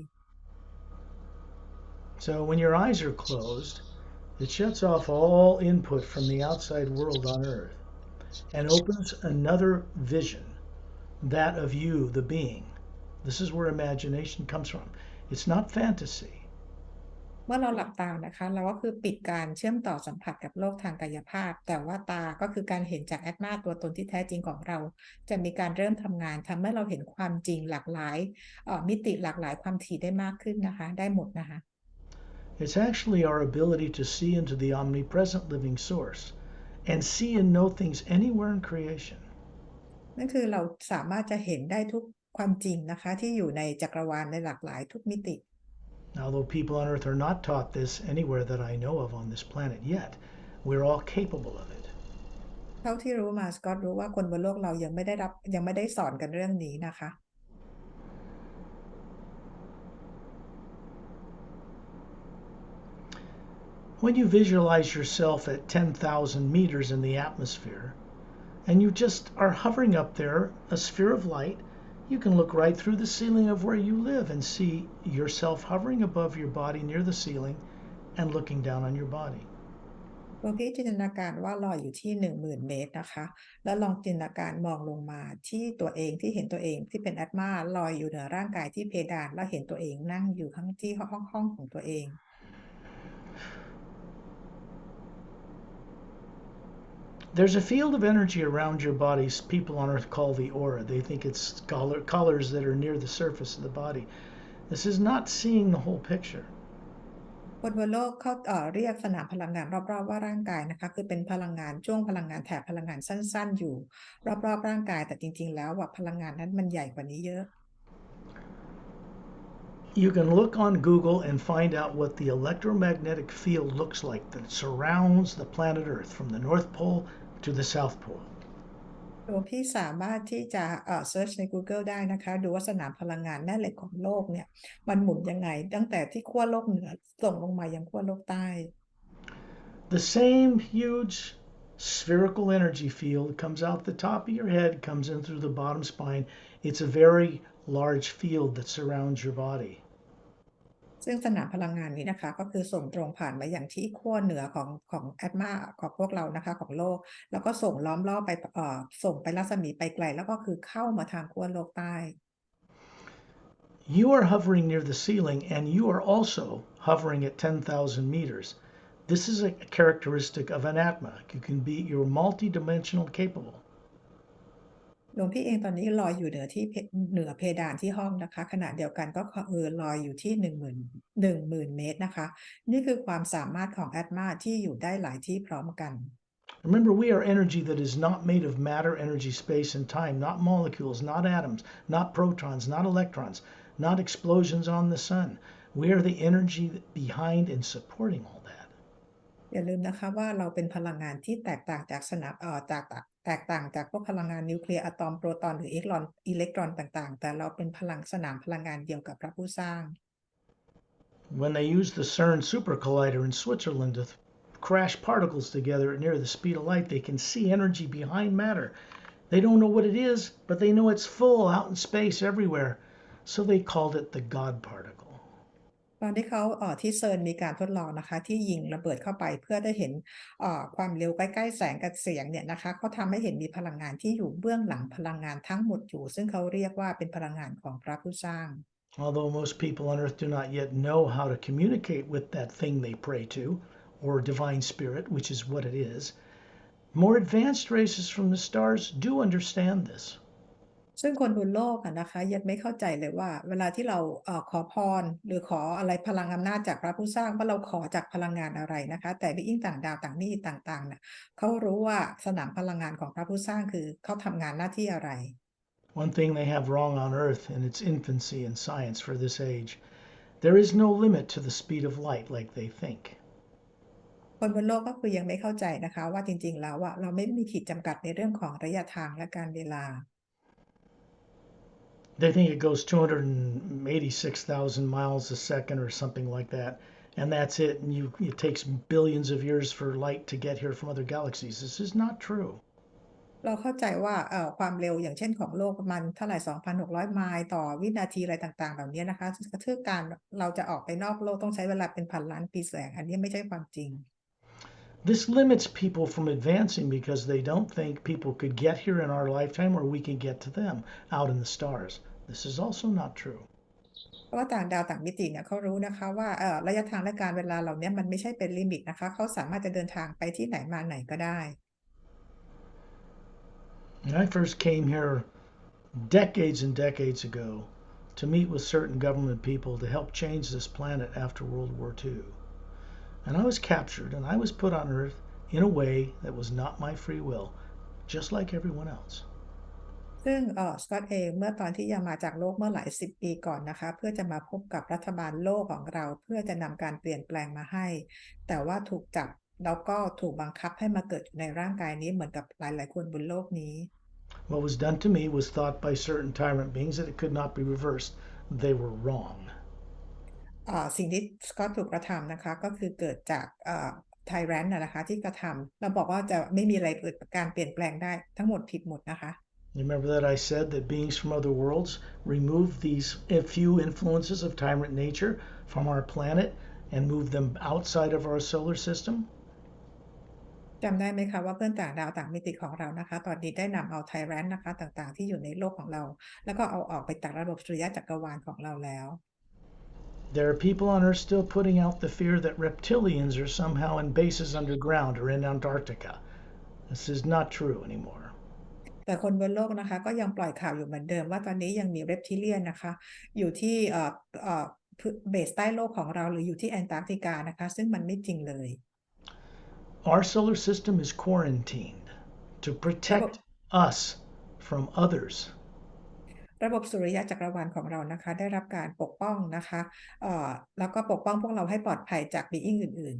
Speaker 1: So when your eyes are closed, it shuts off all input from the outside world on earth and opens another vision, that of you, the being. This is where imagination comes from. It's not fantasy.
Speaker 2: เมื่อเราหลับตานะคะเราก็คือปิดการเชื่อมต่อสัมผัสกับโลกทางกายภาพแต่ว่าตาก็คือการเห็นจากแอตมาตัวตนที่แท้จริงของเราจะมีการเริ่มทำงานทำให้เราเห็นความจริงหลากหลายมิติหลากหลายความถี่ได้มากขึ้นนะคะได้หมดนะคะ
Speaker 1: It's actually our ability to see into the omnipresent living source and see and know things anywhere in creation.
Speaker 2: นั่นคือเราสามารถจะเห็นได้ทุกความจริงนะคะที่อยู่ในจักรวาลในหลากหลายทุกมิติ
Speaker 1: Although people on earth are not taught this anywhere that I know of on this planet yet, we're all capable of it.
Speaker 2: เท่าที่รู้มาสกอตรู้ว่าคนบนโลกเรายังไม่ได้สอนกันเรื่องนี้นะคะ
Speaker 1: When you visualize yourself at 10,000 meters in the atmosphere, and you just are hovering up there, a sphere of light, you can look right through the ceiling of where you live and see yourself hovering above your body near the ceiling and looking down on your body.
Speaker 2: ลองจินตนาการว่าลอยอยู่ที่ 10,000 เมตรนะคะแล้วลองจินตนาการมองลงมาที่ตัวเองที่เห็นตัวเองที่เป็นแอตมาลอยอยู่เหนือร่างกายที่เพดานแล้วเห็นตัวเองนั่งอยู่ข้างที่ห้องของตัวเอง
Speaker 1: There's a field of energy around your body people on earth call the aura. They think it's colors that are near the surface of the body. This is not seeing the whole picture.
Speaker 2: คนบนโลกเขาเรียกสนามพลังงานรอบๆว่าร่างกายนะคะคือเป็นพลังงานช่วงพลังงานแถบพลังงานสั้นๆอยู่รอบๆร่างกายแต่จริงๆแล้วว่าพลังงานนั้นมันใหญ่กว่านี้เยอะ
Speaker 1: You can look on Google and find out what the electromagnetic field looks like that surrounds the planet Earth from the North Pole to the South Pole.
Speaker 2: ตัวพี่สามารถที่จะเซิร์ชใน Google ได้นะคะดูว่าสนามพลังงานแม่เหล็กของโลกเนี่ยมันหมุนยังไงตั้งแต่ที่ขั้วโลกเหนือส่งลงมายังขั้วโลกใต้
Speaker 1: The same huge spherical energy field comes out the top of your head, comes in through the bottom spine. It's a very large field that surrounds your body.
Speaker 2: ซึ่งสนามพลังงานนี้นะคะก็คือส่งตรงผ่านมาอย่างที่ขั้วเหนือของแอตมาของพวกเรานะคะของโลกแล้วก็ส่งล้อมรอบไปส่งไปรัศมีไปไกลแล้วก็คือเข้ามาทางขั้วโลกใต้
Speaker 1: You are hovering near the ceiling and you are also hovering at 10,000 meters. This is a characteristic of an Atma. You're multidimensional capable.
Speaker 2: หลวงพี่เองตอนนี้ลอยอยู่เหนือเพดานที่ห้องนะคะขณะเดียวกันก็ลอยอยู่ที่ 10,000 เมตรนะคะนี่คือความสามารถของแอตมาที่อยู่ได้หลายที่พร้อมกัน
Speaker 1: Remember, we are energy that is not made of matter, energy, space, and time, not molecules, not atoms, not protons, not electrons, not explosions on the sun. We are the energy behind and supporting all that.
Speaker 2: อย่าลืมนะคะว่าเราเป็นพลังงานที่แตกต่างจากแตกต่างจากพวกพลังงานนิวเคลียร์อะตอมโปรตอนหรืออิเล็กตรอนต่างๆแต่เราเป็นสนามพลังงานเดียวกับพระผู้สร้าง
Speaker 1: When they use the CERN super collider in Switzerland to crash particles together near the speed of light, they can see energy behind matter. They don't know what it is, but they know it's full out in space everywhere. So they called it the God particle.
Speaker 2: ตอนที่เขาที่เซิร์นมีการทดลองนะคะที่ยิงระเบิดเข้าไปเพื่อได้เห็นความเร็วใกล้ๆแสงกับเสียงเนี่ยนะคะเขาทำให้เห็นมีพลังงานที่อยู่เบื้องหลังพลังงานทั้งหมดอยู่ซึ่งเขาเรียกว่าเป็นพลังงานของพระผู้สร้าง
Speaker 1: Although most people on earth do not yet know how to communicate with that thing they pray to, or divine spirit, which is what it is, more advanced races from the stars do understand this.
Speaker 2: ซึ่งคนบนโลกนะคะยังไม่เข้าใจเลยว่าเวลาที่เราขอพรหรือขออะไรพลังอำนาจจากพระผู้สร้างว่าเราขอจากพลังงานอะไรนะคะแต่บีอิงต่างดาวต่างนี่ต่างๆเนี่ยเขารู้ว่าสนามพลังงานของพระผู้สร้างคือเขาทำงานหน้าที่อะไร
Speaker 1: One thing they have wrong on earth in its infancy in science for this age, there is no limit to the speed of light like they think.
Speaker 2: คนบนโลกก็คือยังไม่เข้าใจนะคะว่าจริงๆแล้วเราไม่มีขีดจำกัดในเรื่องของระยะทางและการเวลา
Speaker 1: They think it goes 286,000 miles a second or something like that, and that's it. And it takes billions of years for light to get here from other galaxies. This is not true.
Speaker 2: เราเข้าใจว่าความเร็วอย่างเช่นของโลกประมาณเท่าไหร่ 2,600 ไมล์ต่อวินาทีอะไรต่างๆเหล่านี้นะคะคือการเราจะออกไปนอกโลกต้องใช้เวลาเป็นพันล้านปีแสงอันนี้ไม่ใช่ความจริง
Speaker 1: This limits people from advancing because they don't think people could get here in our lifetime or we can get to them out in the stars. This is also not true.
Speaker 2: เพราะว่าต่างดาวต่างมิติเนี่ยเขารู้นะคะว่าระยะทางและการเวลาเหล่านี้มันไม่ใช่เป็นลิมิตนะคะเขาสามารถจะเดินทางไปที่ไหนมาไหนก็ได้
Speaker 1: When I first came here decades and decades ago to meet with certain government people to help change this planet after World War II. And I was captured and I was put on Earth in a way that was not my free will, just like everyone else.
Speaker 2: ซึ่งสกอตเองเมื่อตอนที่ยังมาจากโลกเมื่อหลายสิบปีก่อนนะคะเพื่อจะมาพบกับรัฐบาลโลกของเราเพื่อจะนำการเปลี่ยนแปลงมาให้แต่ว่าถูกจับแล้วก็ถูกบังคับให้มาเกิดในร่างกายนี้เหมือนกับหลายๆคนบนโลกนี้
Speaker 1: What was done to me was thought by certain tyrant beings that it could not be reversed. They were wrong.
Speaker 2: สิ่งที่สกอตถูกกระทำนะคะก็คือเกิดจากไทแรนต์นะคะที่กระทำเราบอกว่าจะไม่มีอะไรเกิดการเปลี่ยนแปลงได้ทั้งหมดผิดหมดนะคะ
Speaker 1: You remember that I said that beings from other worlds remove these few influences of tyrant nature from our planet and move them outside of our solar system?
Speaker 2: จำได้ไหมคะว่าเพื่อนต่างดาวต่างมิติของเรานะคะตอนนี้ได้นำเอาไทแรนต์นะคะต่างๆที่อยู่ในโลกของเราแล้วก็เอาออกไปจากระบบสุริยะจักรวาลของเราแล้ว
Speaker 1: There are people on Earth still putting out the fear that reptilians are somehow in bases underground or in Antarctica. This is not true anymore.
Speaker 2: แต่คนบนโลกนะคะก็ยังปล่อยข่าวอยู่เหมือนเดิมว่าตอนนี้ยังมีเรปทิเลียนนะคะอยู่ที่เบสใต้โลกของเราหรืออยู่ที่แอนตาร์กติกานะคะซึ่งมันไม่จริงเลย
Speaker 1: Our solar system is quarantined to protect us from others.
Speaker 2: ระบบสุริยะจักรวาลของเรานะคะได้รับการปกป้องนะคะแล้วก็ปกป้องพวกเราให้ปลอดภัยจากบีอิงอื่น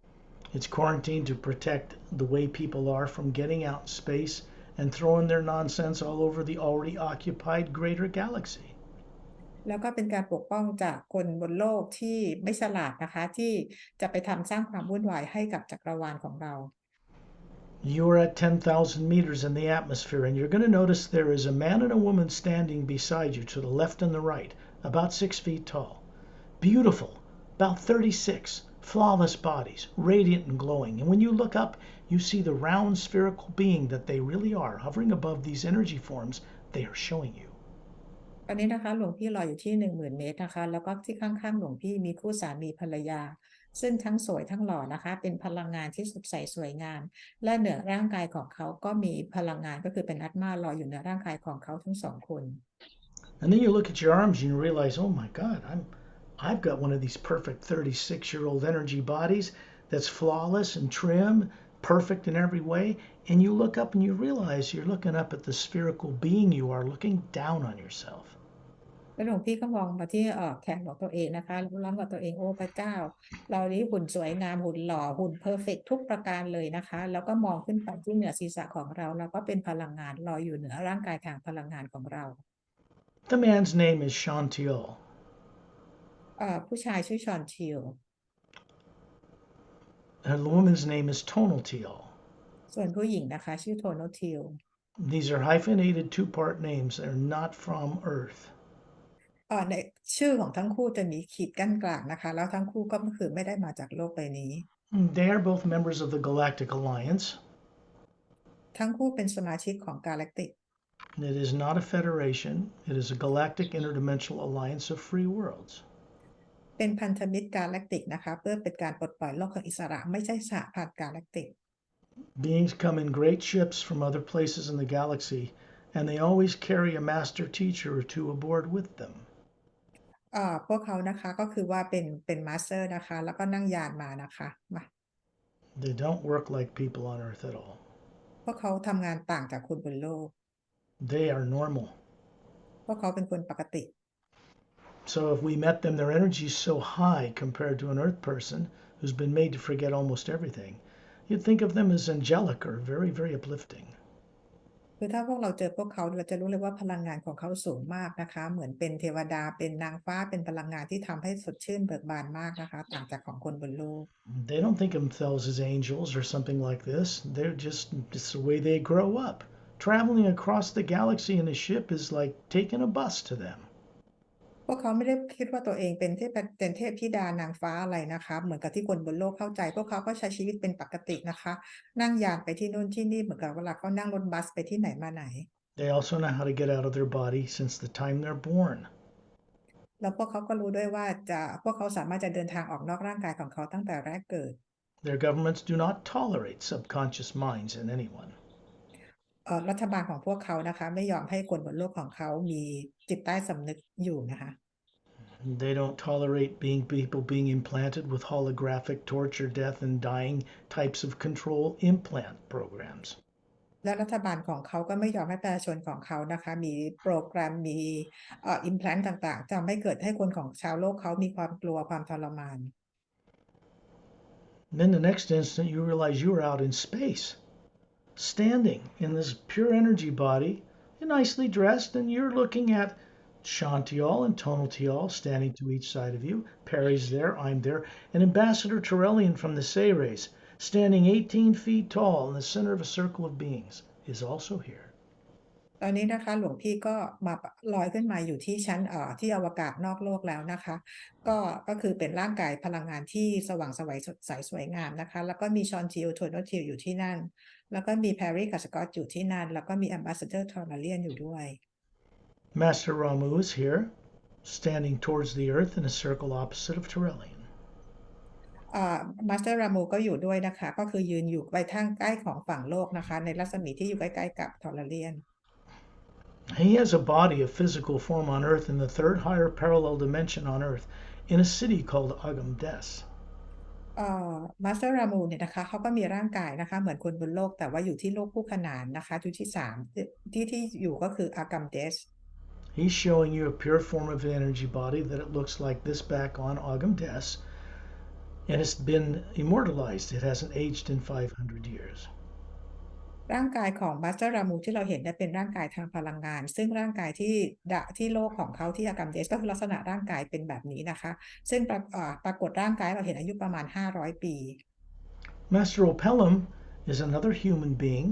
Speaker 2: ๆ
Speaker 1: It's quarantined to protect the way people are from getting out in space and throwing their nonsense all over the already occupied greater galaxy.
Speaker 2: แล้วก็เป็นการปกป้องจากคนบนโลกที่ไม่ฉลาดนะคะที่จะไปทำสร้างความวุ่นวายให้กับจักรวาลของเรา
Speaker 1: You're at 10,000 meters in the atmosphere, and you're going to notice there is a man and a woman standing beside you to the left and the right, about 6 feet tall. Beautiful, about 36, flawless bodies, radiant and glowing. And when you look up, you see the round spherical being that they really are, hovering above these energy forms they are showing you.
Speaker 2: ตอนนี้นะคะหลวงพี่รออยู่ที่ 10,000 เมตรนะคะแล้วก็ที่ข้างๆหลวงพี่มีคู่สามีภรรยาซึ่งทั้งสวยทั้งหล่อนะคะเป็นพลังงานที่สดใสสวยงามและเหนือร่างกายของเขาก็มีพลังงานก็คือเป็นอัตมารออยู่เหนือร่างกายของเขาทั้งสองคน
Speaker 1: And then you look at your arms and you realize, oh my God, I've got one of these perfect 36-year-old energy bodies that's flawless and trim, perfect in every way. And you look up and you realize you're looking up at the spherical being you are, looking down on yourself.
Speaker 2: แล้วหลวงพี่ก็มองมาที่แขนของตัวเองนะคะร้องกับตัวเองโอ้พระเจ้าเรานี้หุ่นสวยงามหุ่นหล่อหุ่นเพอร์เฟกต์ทุกประการเลยนะคะแล้วก็มองขึ้นไปที่เหนือศีรษะของเราแล้วก็เป็นพลังงานลอยอยู่เหนือร่างกายทางพลังงานของเรา
Speaker 1: The man's name is Chantiel.
Speaker 2: ผู้ชายชื่อชอนทิล
Speaker 1: And the woman's name is Tonaltiel.
Speaker 2: ส่วนผู้หญิงนะคะชื่อโทโนทิล
Speaker 1: These are hyphenated two-part names. They're not from Earth.
Speaker 2: ในชื่อของทั้งคู่จะมีขีดกั้นกลางนะคะแล้วทั้งคู่ก็คือไม่ได้มาจากโลกใบนี้
Speaker 1: They are both members of the Galactic Alliance.
Speaker 2: ทั้งคู่เป็นสมาชิกของกาแล็กติก
Speaker 1: It is not a federation. It is a galactic interdimensional alliance of free worlds.
Speaker 2: เป็นพันธมิตรกาแล็กติกนะคะเพื่อเป็นการปลดปล่อยโลกของอิสระไม่ใช่สหพันธ์กาแล็กติก
Speaker 1: Beings come in great ships from other places in the galaxy, and they always carry a master teacher or two aboard with them.
Speaker 2: พวกเขานะคะก็คือว่าเป็นมาสเตอร์นะคะแล้วก็นั่งยานมานะคะมา
Speaker 1: They don't work like people on Earth at all.
Speaker 2: พวกเขาทำงานต่างจากคนบนโลก
Speaker 1: They are normal.
Speaker 2: พวกเขาเป็นคนปกติ
Speaker 1: So if we met them, their energy is so high compared to an Earth person, who's been made to forget almost everything, you'd think of them as angelic or very, very uplifting.
Speaker 2: คือถ้าพวกเราเจอพวกเขาเราจะรู้เลยว่าพลังงานของเขาสูงมากนะคะเหมือนเป็นเทวดาเป็นนางฟ้าเป็นพลังงานที่ทำให้สดชื่นเบิกบานมากนะคะต่างจากของคนบนโลก
Speaker 1: They don't think of themselves as angels or something like this. They're just it's the way they grow up. Traveling across the galaxy in a ship is like taking a bus to them.
Speaker 2: พวกเขาไม่ได้คิดว่าตัวเองเป็นเทพธิดานางฟ้าอะไรนะคะเหมือนกับที่คนบนโลกเข้าใจพวกเขาก็ใช้ชีวิตเป็นปกตินะคะนั่งยานไปที่นู่นที่นี่เหมือนกับเวลาเขานั่งรถบัสไปที่ไหนมาไหน
Speaker 1: They also know how to get out of their body since the time they're born.
Speaker 2: แล้วพวกเขาก็รู้ด้วยว่าพวกเขาสามารถจะเดินทางออกนอกร่างกายของเขาตั้งแต่แรกเกิด
Speaker 1: Their governments do not tolerate subconscious minds in anyone.
Speaker 2: รัฐบาลของพวกเขานะคะไม่ยอมให้คนบนโลกของเขามีจิตใต้สำนึกอยู่นะคะ
Speaker 1: They don't tolerate people being implanted with holographic torture, death, and dying types of control implant programs.
Speaker 2: และรัฐบาลของเขาก็ไม่ยอมให้ประชาชนของเขานะคะมีโปรแกรมมีimplant ต่างๆทำให้เกิดให้คนของชาวโลกเขามีความกลัวความทรมาน
Speaker 1: Then the next instant you realize you are out in space, standing in this pure energy body, nicely dressed, and you're looking at Shantial and Tonaltial standing to each side of you. Pari's there, I'm there, and Ambassador Turelian from the Sayres, standing 18 feet tall in the center of a circle of beings, is also here.
Speaker 2: ตอนนี้นะคะหลวงพี่ก็มาลอยขึ้นมาอยู่ที่ชั้นที่อวกาศนอกโลกแล้วนะคะก็คือเป็นร่างกายพลังงานที่สว่างไสวสดใสสวยงามนะคะแล้วก็มีชอนทิลโทนทิลอยู่ที่นั่นแล้วก็มีแพรรี่กับสกอตอยู่ที่นั่นแล้วก็มีแอมบาสเดอร์ทอร์นาเลียนอยู่ด้วย
Speaker 1: Master Ramu is here, standing towards the earth in a circle opposite of Turelian.
Speaker 2: มาสเตอร์รามูก็อยู่ด้วยนะคะก็คือยืนอยู่ไปทางใกล้ของฝั่งโลกนะคะในรัศมีที่อยู่ใกล้ๆกับทอร์เลียน
Speaker 1: He has a body of physical form on Earth in the third higher parallel dimension on Earth in a city called Agamdes.
Speaker 2: มาสเตอร์รามูเนี่ยนะคะเขาก็มีร่างกายนะคะเหมือนคนบนโลกแต่ว่าอยู่ที่โลกคู่ขนานนะคะจุดที่3ที่อยู่ก็คืออากัมเดส
Speaker 1: He's showing you a pure form of an energy body that it looks like this back on Agamdes, and it's been immortalized. It hasn't aged in 500 years.
Speaker 2: ร่างกายของมาสเตอร์รามูที่เราเห็นเนี่ยเป็นร่างกายทางพลังงานซึ่งร่างกายที่โลกของเขาที่อากัมเดสก็คือลักษณะร่างกายเป็นแบบนี้นะคะซึ่งปรากฏร่างกายเราเห็นอายุประมาณ500 ปี
Speaker 1: Master Opelum is another human being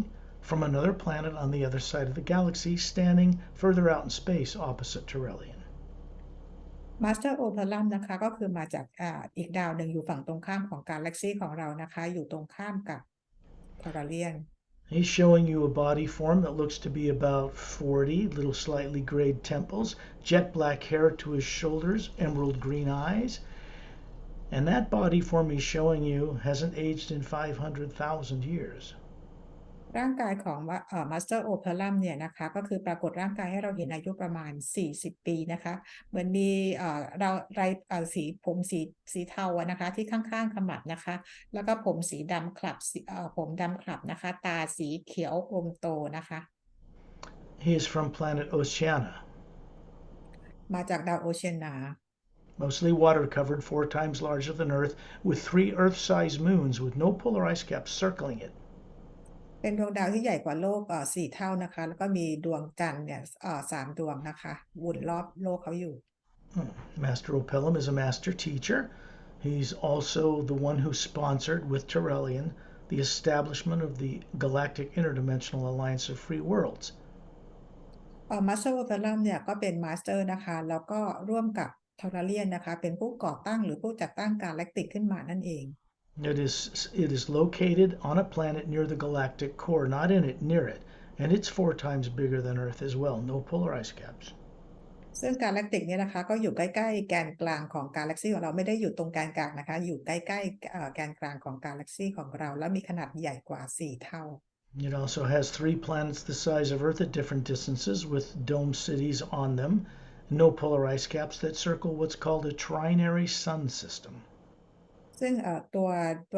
Speaker 1: from another planet on the other side of the galaxy, standing further out in space opposite Turelian.
Speaker 2: มาสเตอร์โอเพลัมนะคะก็คือมาจากอีกดาวหนึ่งอยู่ฝั่งตรงข้ามของกาแล็กซีของเรานะคะอยู่ตรงข้ามกับทอร์เลียน
Speaker 1: He's showing you a body form that looks to be about 40, little slightly grayed temples, jet black hair to his shoulders, emerald green eyes. And that body form he's showing you hasn't aged in 500,000 years.
Speaker 2: ร่างกายของมาสเตอร์โอเพลัมเนี่ยนะคะก็คือปรากฏร่างกายให้เราเห็นอายุประมาณ40 ปีนะคะเหมือนมีสีผมสีเทานะคะที่ข้างๆขมับนะคะแล้วก็ผมสีดำคลับผมดำคลับนะคะตาสีเขียวอมโตนะคะ
Speaker 1: He is from planet Oceana.
Speaker 2: มาจากดาวโอเชียนา
Speaker 1: Mostly water covered, 4 times larger than Earth, with 3 Earth-sized moons with no polar ice caps circling it.
Speaker 2: เป็นดวงดาวที่ใหญ่กว่าโลก4 เท่านะคะแล้วก็มีดวงจันทร์เนี่ย3 ดวงนะคะวนรอบโลกเขาอยู่
Speaker 1: Master Opelum is a master teacher. He's also the one who sponsored with Turelian the establishment of the Galactic Interdimensional Alliance of Free Worlds.
Speaker 2: มาสเตอร์โอเพลัมเนี่ยก็เป็นมาสเตอร์นะคะแล้วก็ร่วมกับทอร์เลียนนะคะเป็นผู้ก่อตั้งหรือผู้จัดตั้งกาแล็กติกขึ้นมานั่นเอง
Speaker 1: It is located on a planet near the galactic core, not in it, near it, and it's 4 times bigger than Earth as well. No polar ice caps.
Speaker 2: ซึ่งกาแล็กติกเนี่ยนะคะก็อยู่ใกล้ๆแกนกลางของกาแล็กซี่ของเราไม่ได้อยู่ตรงแกนกลางนะคะอยู่ใกล้ๆแกนกลางของกาแล็กซี่ของเราและมีขนาดใหญ่กว่า4 เท่า
Speaker 1: It also has 3 planets the size of Earth at different distances with dome cities on them, no polar ice caps that circle what's called a trinary sun system.
Speaker 2: ซึ่งตั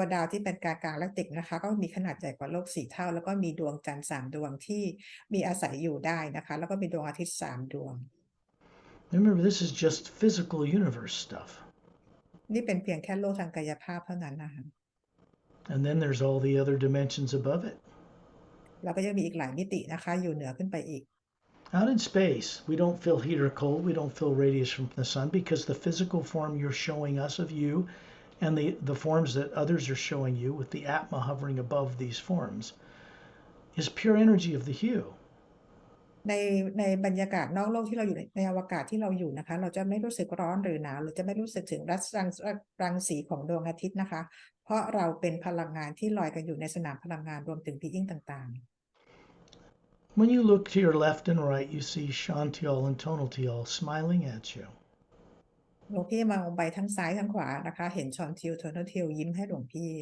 Speaker 2: วดาวที่เป็นกาแล็กติกนะคะก็มีขนาดใหญ่กว่าโลก4 เท่าแล้วก็มีดวงจันทร์3 ดวงที่มีอาศัยอยู่ได้นะคะแล้วก็มีดวงอาทิตย์3 ดวง
Speaker 1: Remember, this is just physical universe stuff.
Speaker 2: นี่เป็นเพียงแค่โลกทางกายภาพเท่านั้นนะคะ
Speaker 1: And then there's all the other dimensions above it.
Speaker 2: แล้วก็ยังมีอีกหลายมิตินะคะอยู่เหนือขึ้นไปอีก
Speaker 1: Out in space, we don't feel heat or cold. We don't feel radiation from the sun because the physical form you're showing us of you and the forms that others are showing you with the Atma hovering above these forms is pure energy of the hue.
Speaker 2: ในบรรยากาศนอกโลกที่เราอยู่ในอวกาศที่เราอยู่นะคะเราจะไม่รู้สึกร้อนหรือหนาวหรือจะไม่รู้สึกถึงรังสีของดวงอาทิตย์นะคะเพราะเราเป็นพลังงานที่ลอยกันอยู่ในสนามพลังงานรวมถึงพีอิงต่างๆ
Speaker 1: When you look to your left and right, you see Shantial and Tonaltial smiling at you.
Speaker 2: หลวงพี่มองไปทั้งซ้ายทั้งขวานะคะเห็นชอนทิวโทนทิวยิ้มให้หลวงพี่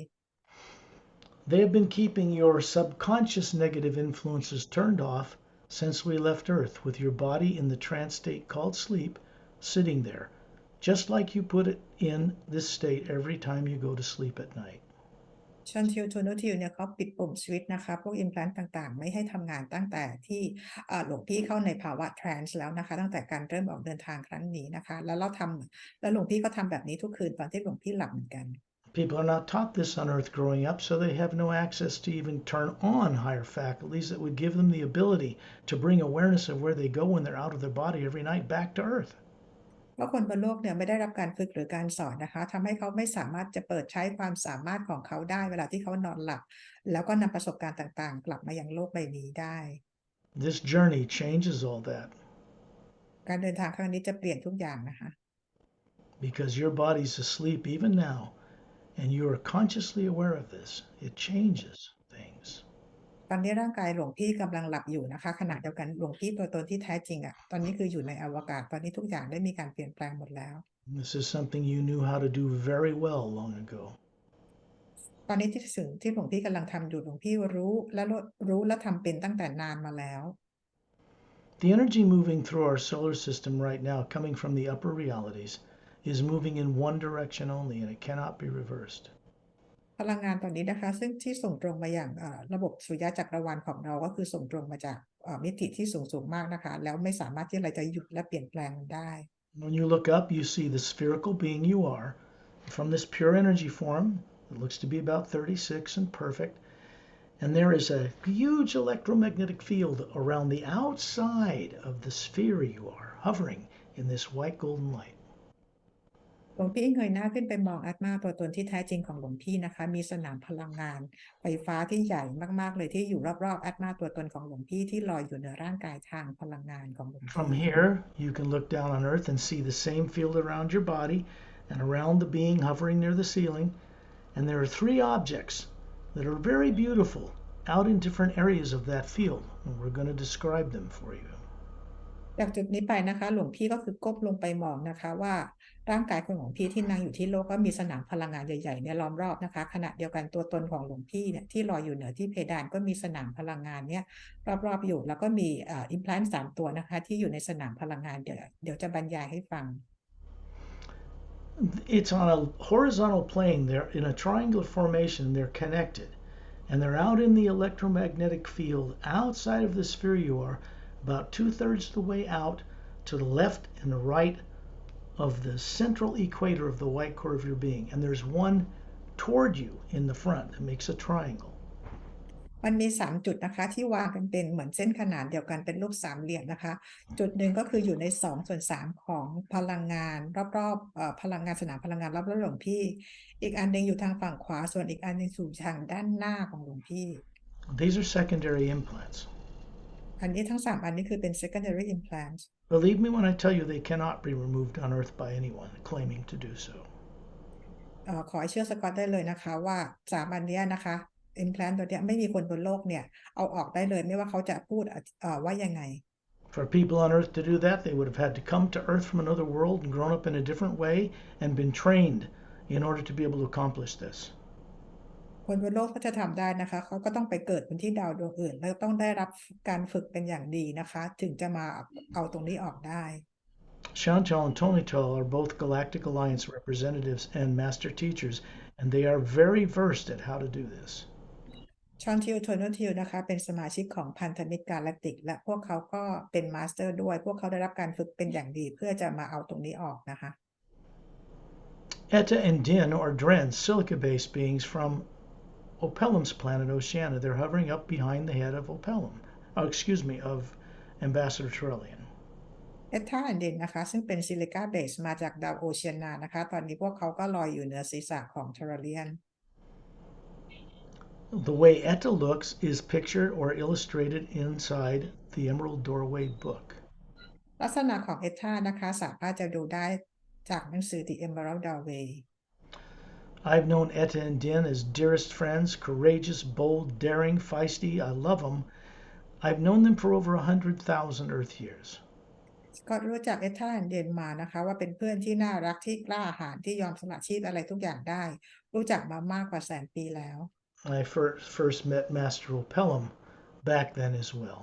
Speaker 1: They have been keeping your subconscious negative influences turned off since we left Earth with your body in the trance state called sleep, sitting there, just like you put it in this state every time you go to sleep at night.
Speaker 2: ชอนทิวโทนทิวเนี่ยเขาปิดปุ่มสวิตช์นะคะพวกอิมแพลนต์ต่างๆไม่ให้ทำงานตั้งแต่ที่หลวงพี่เข้าในภาวะทรานส์แล้วนะคะตั้งแต่การเริ่มออกเดินทางครั้งนี้นะคะแล้วหลวงพี่ก็ทำแบบนี้ทุกคืนตอนที่หลวงพี่หลับเหมือนกัน
Speaker 1: People are not taught this on Earth growing up, so they have no access to even turn on higher faculties that would give them the ability to bring awareness of where they go when they're out of their body every night back to Earth.
Speaker 2: เพราะคนบนโลกเนี่ยไม่ได้รับการฝึกหรือการสอนนะคะทำให้เขาไม่สามารถจะเปิดใช้ความสามารถของเขาได้เวลาที่เขานอนหลับแล้วก็นำประสบการณ์ต่างๆกลับมายังโลกใบนี้ได้
Speaker 1: This journey changes all that.
Speaker 2: การเดินทางครั้งนี้จะเปลี่ยนทุกอย่างนะคะ
Speaker 1: Because your body's asleep even now, and you are consciously aware of this, it changes things.
Speaker 2: ตอนนี้ร่างกายหลวงพี่กำลังหลับอยู่นะคะขณะเดียวกันหลวงพี่ตัวตนที่แท้จริงตอนนี้คืออยู่ในอวกาศตอนนี้ทุกอย่างได้มีการเปลี่ยนแปลงหมดแล้ว
Speaker 1: This is something you knew how to do very well long ago.
Speaker 2: ตอนนี้ที่หลวงพี่กำลังทำอยู่หลวงพี่รู้และทำเป็นตั้งแต่นานมาแล้ว
Speaker 1: The energy moving through our solar system right now, coming from the upper realities, is moving in one direction only, and it cannot be reversed.
Speaker 2: พลังงานตอนนี้นะคะซึ่งที่ส่งตรงมาอย่างระบบสุริยะจักรวาลของเราก็คือส่งตรงมาจากมิติที่สูงมากนะคะแล้วไม่สามารถที่เราจะหยุดและเปลี่ยนแปลงมันได้
Speaker 1: When you look up, you see the spherical being you are from this pure energy form. It looks to be about 36 and perfect. And there is a huge electromagnetic field around the outside of the sphere you are, hovering in this white golden light.
Speaker 2: หลวงพี่เงยหน้าขึ้นไปมองอาตมาตัวตนที่แท้จริงของหลวงพี่นะคะมีสนามพลังงานไฟฟ้าที่ใหญ่มากๆเลยที่อยู่รอบๆอาตมาตัวตนของหลวงพี่ที่ลอยอยู่เหนือร่างกายทางพลังงานของหลวงพี่
Speaker 1: From here, you can look down on Earth and see the same field around your body and around the being hovering near the ceiling. And there are three objects that are very beautiful out in different areas of that field. And we're going to describe them for you.
Speaker 2: จากจุดนี้ไปนะคะหลวงพี่ก็คือก้มลงไปมองนะคะว่าร่างกายของหลวงพี่ที่นั่งอยู่ที่โลกก็มีสนามพลังงานใหญ่ๆเนี่ยล้อมรอบนะคะขณะเดียวกันตัวตนของหลวงพี่เนี่ยที่ลอยอยู่เหนือที่เพดานก็มีสนามพลังงานเนี่ยรอบๆอยู่แล้วก็มีอิมแพลนต์3 ตัวนะคะที่อยู่ในสนามพลังงานเดี๋ยวจะบรรยายให้ฟัง
Speaker 1: It's on a horizontal plane. They're in a triangular formation. They're connected. And they're out in the electromagnetic field outside of the sphere you are, about 2/3 the way out to the left and the right of the central equator of the white core of your being. And there's one toward you in the front that makes a triangle.
Speaker 2: มันมี3 จุดนะคะที่วางกันเป็นเหมือนเส้นขนานเดียวกันเป็นรูปสามเหลี่ยมนะคะจุดหนึ่งก็คืออยู่ใน2/3ของพลังงานรอบๆพลังงานสนามพลังงานรอบๆหลวงพี่อีกอันหนึ่งอยู่ทางฝั่งขวาส่วนอีกอันหนึ่งอยู่ทางด้านหน้าของหลวงพี่
Speaker 1: These are secondary implants.
Speaker 2: อันนี้ทั้ง3อันนี้คือเป็น secondary implants
Speaker 1: Believe me when I tell you they cannot be removed on Earth by anyone claiming to do so.
Speaker 2: ขอให้เชื่อสกอตได้เลยนะคะว่า3อันนี้นะคะ implant ตัวเนี้ยไม่มีคนบนโลกเนี่ยเอาออกได้เลยไม่ว่าเขาจะพูดว่ายังไง
Speaker 1: For people on Earth to do that, they would have had to come to Earth from another world and grown up in a different way and been trained in order to be able to accomplish this.
Speaker 2: คนบนโลกเขาจะทำได้นะคะเขาก็ต้องไปเกิดบนที่ดาวดวงอื่นแล้วต้องได้รับการฝึกเป็นอย่างดีนะคะถึงจะมาเอาตรงนี้ออกได้
Speaker 1: Chantal and Tonital are both Galactic Alliance representatives and master teachers, and they are very versed at how to do this.
Speaker 2: ชอนทิวโทนทิวนะคะเป็นสมาชิกของพันธมิตรกาแล็กติกและพวกเขาก็เป็นมาสเตอร์ด้วยพวกเขาได้รับการฝึกเป็นอย่างดีเพื่อจะมาเอาตรงนี้ออกนะคะ
Speaker 1: Etta and Din, or Dren, silica-based beings from Opellum's planet Oceania. They're hovering up behind the head of of Ambassador Trillian.
Speaker 2: เอทธาแอนเดนนะคะซึ่งเป็นซิลิก้าเบสมาจากดาวโอเชียนานะคะตอนนี้พวกเขาก็ลอยอยู่เหนือศีรษะของเทเรเลียน
Speaker 1: The way Etta looks is pictured or illustrated inside the Emerald Doorway book.
Speaker 2: ลักษณะของเอทธานะคะสามารถจะดูได้จากหนังสือ The Emerald Doorway.
Speaker 1: I've known Etta and Din as dearest friends, courageous, bold, daring, feisty. I love them. I've known them for over 100,000 Earth years.
Speaker 2: ก็รู้จักเอทธาแอนเดนมานะคะว่าเป็นเพื่อนที่น่ารักที่กล้าหาญที่ยอมสละชีพอะไรทุกอย่างได้รู้จักมามากกว่าแสนปีแล้ว
Speaker 1: I first met Master Opellum back then as well.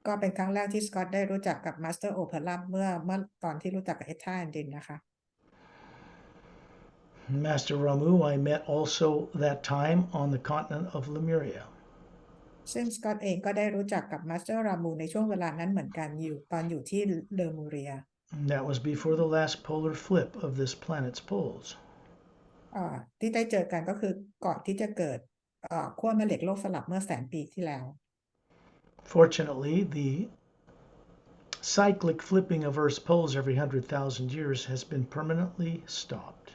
Speaker 2: ก็เป็นครั้งแรกที่สกอตได้รู้จักกับมาสเตอร์โอเพลัมเมื่อตอนที่รู้จักกับเอทธาแอนเดนนะคะ
Speaker 1: Master Ramu I met also that time on the continent of Lemuria.
Speaker 2: ซึ่งสกอตเองก็ได้รู้จักกับมาสเตอร์รามูในช่วงเวลานั้นเหมือนกันอยู่ที่เลอมูเรีย
Speaker 1: That was before the last polar flip of this planet's poles.
Speaker 2: ที่ได้เจอกันก็คือก่อนที่จะเกิดขั้วแม่เหล็กโลกสลับเมื่อแสนปีที่แล้ว
Speaker 1: Fortunately, the cyclic flipping of Earth's poles every 100,000 years has been permanently stopped.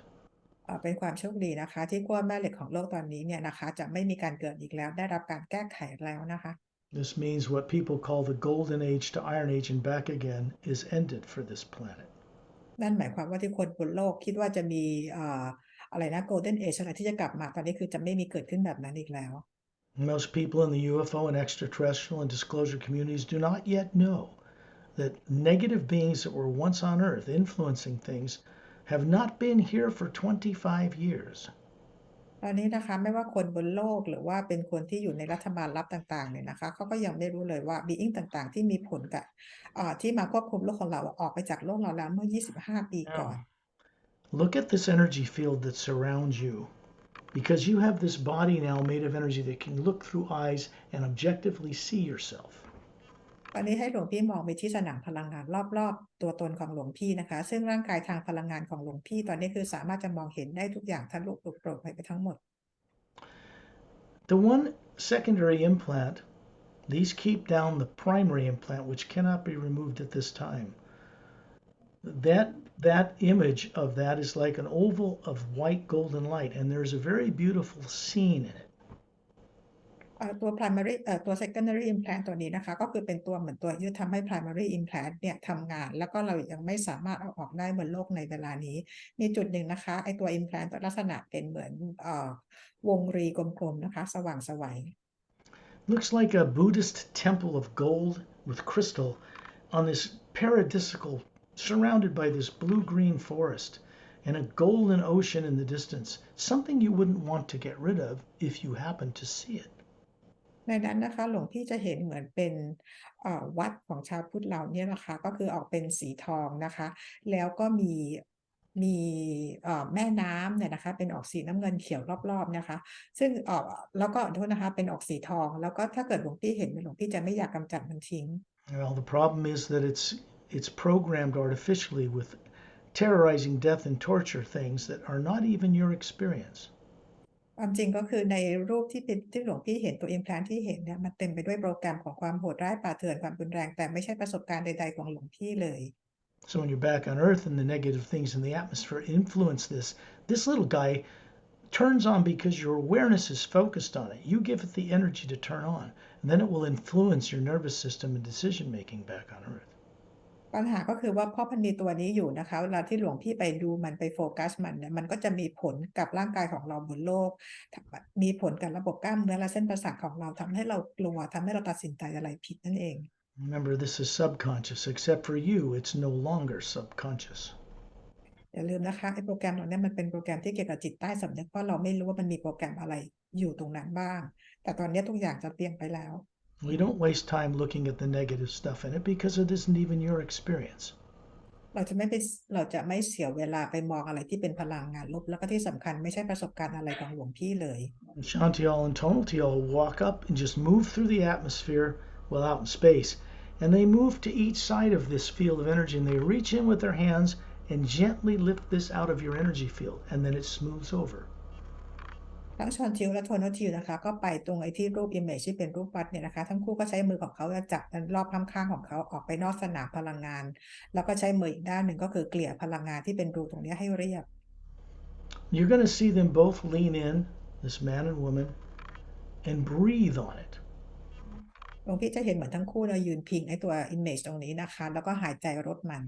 Speaker 2: เป็นความโชคดีนะคะที่ขั้วแม่เหล็กของโลกตอนนี้เนี่ยนะคะจะไม่มีการเกิดอีกแล้วได้รับการแก้ไขแล้วนะคะ
Speaker 1: This means what people call the golden age to iron age and back again is ended for this planet.
Speaker 2: นั่นหมายความว่าที่คนบนโลกคิดว่าจะมีอะไรนะ golden age อะไรที่จะกลับมาตอนนี้คือจะไม่มีเกิดขึ้นแบบนั้นอีกแล้ว
Speaker 1: Most people in the UFO and extraterrestrial and disclosure communities do not yet know that negative beings that were once on Earth influencing things have not been here for 25 years.
Speaker 2: ตอนนี้นะคะไม่ว่าคนบนโลกหรือว่าเป็นคนที่อยู่ในรัฐบาลลับต่างๆเนี่ยนะคะเขาก็ยังไม่รู้เลยว่า being ต่างๆที่มีผลกับที่มาควบคุมโลกของเราออกไปจากโลกเราแล้วเมื่อ25 ปีก่อน
Speaker 1: Look at this energy field that surrounds you. Because you have this body now made of energy that can look through eyes and objectively see yourself.
Speaker 2: ตอนนี้ให้หลวงพี่มองไปที่สนามพลังงานรอบๆตัวตนของหลวงพี่นะคะซึ่งร่างกายทางพลังงานของหลวงพี่ตอนนี้คือสามารถจะมองเห็นได้ทุกอย่างทะลุโปร่งไปทั้งหมด
Speaker 1: The one secondary implant, these keep down the primary implant which cannot be removed at this time. That image of that is like an oval of white golden light and there's a very beautiful scene in it.
Speaker 2: ตัว primary ตัว secondary implant ตัวนี้นะคะก็คือเป็นตัวเหมือนตัวที่ทำให้ primary implant เนี่ยทำงานแล้วก็เรายังไม่สามารถเอาออกได้บนโลกในเวลานี้มีจุดหนึ่งนะคะไอตัว implant ตัวลักษณะเป็นเหมือนวงรีกลมๆนะคะสว่างไสว
Speaker 1: Looks like a Buddhist temple of gold with crystal on this paradisical surrounded by this blue-green forest and a golden ocean in the distance, something you wouldn't want to get rid of if you happen to see it.
Speaker 2: ในนั้นนะคะหลวงพี่จะเห็นเหมือนเป็นวัดของชาวพุทธเราเนี่ยนะคะก็คือออกเป็นสีทองนะคะแล้วก็มีแม่น้ำเนี่ยนะคะเป็นออกสีน้ำเงินเขียวรอบๆนะคะซึ่งแล้วก็โทษนะคะเป็นออกสีทองแล้วก็ถ้าเกิดหลวงพี่เห็นหลวงพี่จะไม่อยากกำจัดมันทิ้ง
Speaker 1: Well, the problem is that it's programmed artificially with terrorizing death and torture things that are not even your experience.
Speaker 2: ความจริงก็คือในรูปที่หลวงพี่เห็นตัว implant ที่เห็นเนี่ยมันเต็มไปด้วยโปรแกรมของความโหดร้ายป่าเถื่อนความรุนแรงแต่ไม่ใช่ประสบการณ์ใดๆของหลวงพี่เลย
Speaker 1: So when you're back on Earth and the negative things in the atmosphere influence this little guy turns on because your awareness is focused on it. You give it the energy to turn on, and then it will influence your nervous system and decision making back on Earth.
Speaker 2: ปัญหาก็คือว่าเพราะมันมีตัวนี้อยู่นะคะเวลาที่หลวงพี่ไปดูมันไปโฟกัสมันเนี่ยมันก็จะมีผลกับร่างกายของเราบนโลกมีผลกับระบบกล้ามเนื้อและเส้นประสาทของเราทำให้เรากลัวทำให้เราตัดสินใจอะไรผิดนั่นเอง
Speaker 1: Remember, this is subconscious. Except for you, it's no longer subconscious.
Speaker 2: อย่าลืมนะคะไอ้โปรแกรมเหล่านี้มันเป็นโปรแกรมที่เกี่ยวกับจิตใต้สำนึกเพราะเราไม่รู้ว่ามันมีโปรแกรมอะไรอยู่ตรงนั้นบ้างแต่ตอนนี้ทุกอย่างจะเปลี่ยนไปแล้ว
Speaker 1: We don't waste time looking at the negative stuff in it because it isn't even your experience.
Speaker 2: เราจะไม่เสียเวลาไปมองอะไรที่เป็นพลังงานลบแล้วก็ที่สำคัญไม่ใช่ประสบการณ์อะไรของหลวงพี่เลย
Speaker 1: Shantial and Tonaltial walk up and just move through the atmosphere while out in space, and they move to each side of this field of energy and they reach in with their hands and gently lift this out of your energy field, and then it smooths over.
Speaker 2: ทั้งชอนทิวและโทโนทิวนะคะก็ไปตรงไอ้ที่รูป image ที่เป็นรูปวัดเนี่ยนะคะทั้งคู่ก็ใช้มือของเขาจับรอบข้างๆของเขาออกไปนอกสนามพลังงานแล้วก็ใช้มืออีกด้านหนึ่งก็คือเกลี่ยพลังงานที่เป็นรูตรงนี้ให้เรียบ
Speaker 1: You're going to see them both lean in, this man and woman, and breathe on it.
Speaker 2: หลวงพี่จะเห็นเหมือนทั้งคู่เรายืนพิงไอ้ตัว image ตรงนี้นะคะแล้วก็หายใจรดมัน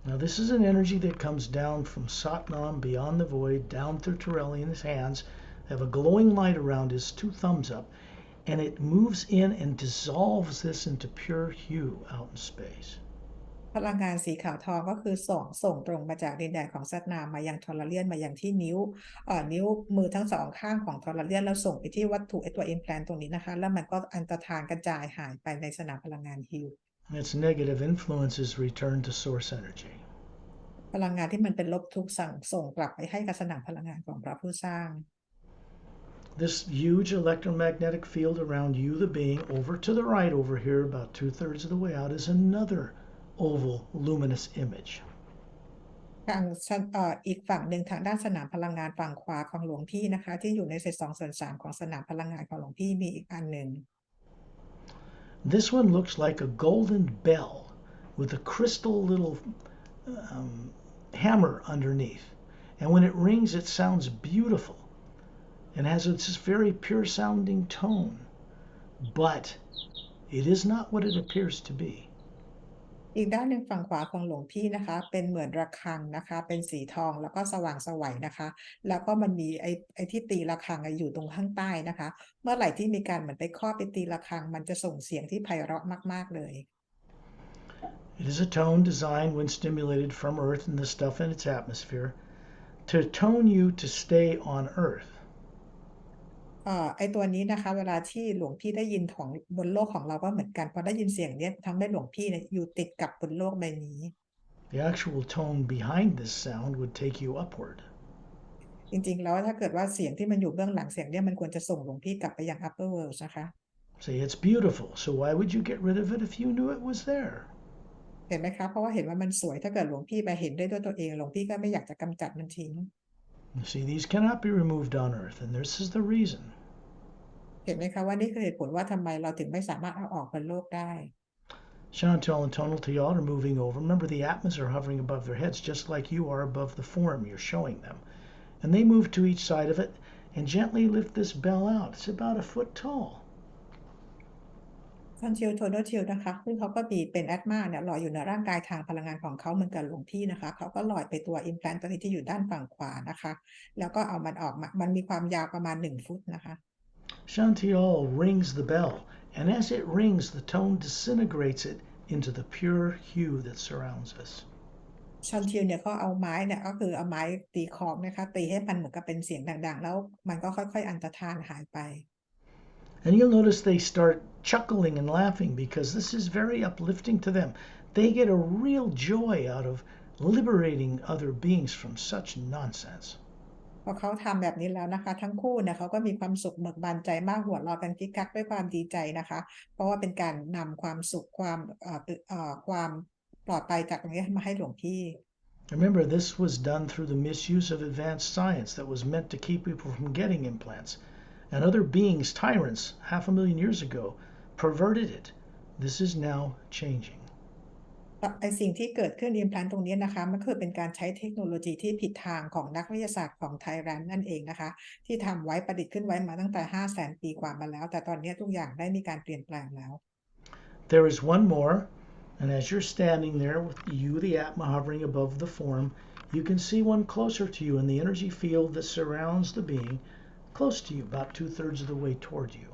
Speaker 1: Now this is an energy that comes down from Satnam beyond the void down through Torelli in his hands. Have a glowing light around his two thumbs up, and it moves in and dissolves this into pure hue out in space.
Speaker 2: พลังงานสีขาวทองก็คือส่งตรงมาจากดินแดนของซัตนามมายังทอร์เรียนมายังที่นิ้วมือทั้งสองข้างของทอร์เรียนแล้วส่งไปที่วัตถุไอตัว implant ตรงนี้นะคะแล้วมันก็อันตรธานกระจายหายไปในสนามพลังงานฮิว
Speaker 1: Its negative influences return to source energy.
Speaker 2: พลังงานที่มันเป็นลบทุกส่งกลับไปให้กับสนามพลังงานของพระผู้สร้าง
Speaker 1: This huge electromagnetic field around you, the being, over to the right over here, about 2/3 of the way out, is another oval luminous image.
Speaker 2: ทางอีกฝั่งหนึ่งทางด้านสนามพลังงานฝั่งขวาของหลวงพี่นะคะที่อยู่ในเศษ2/3ของสนามพลังงานของหลวงพี่มีอีกอันหนึ่ง
Speaker 1: This one looks like a golden bell with a crystal little hammer underneath, and when it rings it sounds beautiful and has this very pure sounding tone, but it is not what it appears to be.
Speaker 2: อีกด้านหนึ่งฝั่งขวาของหลวงพี่นะคะเป็นเหมือนระฆังนะคะเป็นสีทองแล้วก็สว่างไสวนะคะแล้วก็มันมีไอ้ที่ตีระฆังอยู่ตรงข้างใต้นะคะเมื่อไหร่ที่มีการเหมือนไปครอบไปตีระฆังมันจะส่งเสียงที่ไพเราะมากๆเลย
Speaker 1: It is a tone designed when stimulated from Earth and the stuff in its atmosphere to tone you to stay on Earth.
Speaker 2: ไอตัวนี้นะคะเวลาที่หลวงพี่ได้ยินของบนโลกของเราก็เหมือนกันพอได้ยินเสียงนี้ทำให้หลวงพี่เนี่ยอยู่ติดกับบนโลกใบนี้
Speaker 1: The actual tone behind this sound would take you upward.
Speaker 2: จริงๆแล้วถ้าเกิดว่าเสียงที่มันอยู่เบื้องหลังเสียงเนี่ยมันควรจะส่งหลวงพี่กลับไปยัง upper world นะคะ
Speaker 1: Say it's beautiful, so why would you get rid of it if you knew it was there?
Speaker 2: เห็นไหมคะเพราะว่าเห็นว่ามันสวยถ้าเกิดหลวงพี่ไปเห็นได้ด้วยตัวเองหลวงพี่ก็ไม่อยากจะกำจัดมันทิ้ง
Speaker 1: You see, these cannot be removed on Earth, and this is the reason.
Speaker 2: เห็นไหมคะว่านี่คือเหตุผลว่าทำไมเราถึงไม่สามารถเอาออกบนโลกได้
Speaker 1: Chantal and Tonal to y'all are moving over. Remember, the Atmas are hovering above their heads just like you are above the form you're showing them. And they move to each side of it and gently lift this bell out. It's about a foot tall.
Speaker 2: คอนทิวโทโนทิวนะคะซึ่งเขาก็มีเป็นแอตมาเนี่ยลอยอยู่ในร่างกายทางพลังงานของเขาเหมือนกับหลวงพี่นะคะเขาก็ลอยไปตัวอิมแพลนตัวนี้ที่อยู่ด้านฝั่งขวานะคะแล้วก็เอามันออกมามันมีความยาวประมาณ1 ฟุตนะคะ
Speaker 1: Chantal rings the bell, and as it rings, the tone disintegrates it into the pure hue that surrounds us.
Speaker 2: ชอนทิวเนี่ยเขาเอาไม้เนี่ยก็คือเอาไม้ตีคองนะคะตีให้มันเหมือนกับเป็นเสียงดังๆแล้วมันก็ค่อยๆอันตรธานหายไป
Speaker 1: And you'll notice they start chuckling and laughing because this is very uplifting to them. They get a real joy out of liberating other beings from such nonsense.
Speaker 2: พอเขาทำแบบนี้แล้วนะคะทั้งคู่เนี่ยเขาก็มีความสุขเบิกบานใจมากหัวเราะกันคิกคักด้วยความดีใจนะคะเพราะว่าเป็นการนำความสุขความปลอดภัยจากตรงนี้มาให้หลวงพี่
Speaker 1: Remember, this was done through the misuse of advanced science that was meant to keep people from getting implants. And other beings, tyrants, 500,000 years ago, perverted it. This is now changing.
Speaker 2: ไอสิ่งที่เกิดขึ้น implant ตรงนี้นะคะมันคือเป็นการใช้เทคโนโลยีที่ผิดทางของนักวิทยาศาสตร์ของไทยแลนด์นั่นเองนะคะที่ทำไว้ประดิษฐ์ขึ้นไว้มาตั้งแต่ 500,000 ปีกว่ามาแล้วแต่ตอนนี้ทุกอย่างได้มีการเปลี่ยนแปลงแล้ว
Speaker 1: There is one more, and as you're standing there with you, the Atma, hovering above the form, you can see one closer to you in the energy field that surrounds the being, close to you, about 2/3 of the way toward you.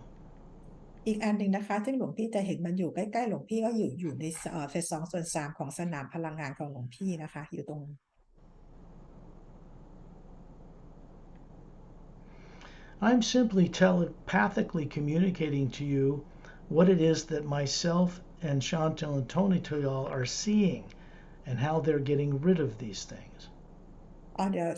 Speaker 2: อีกอันหนึ่งนะคะซึ่งหลวงพี่จะเห็นมันอยู่ใกล้ๆหลวงพี่ก็อยู่ในเศษ2/3ของสนามพลังงานของหลวงพี่นะคะอยู่ตรง
Speaker 1: I'm simply telepathically communicating to you what it is that myself and Chantal and Tony Toyal are seeing and how they're getting rid of these things.
Speaker 2: เดี๋ยว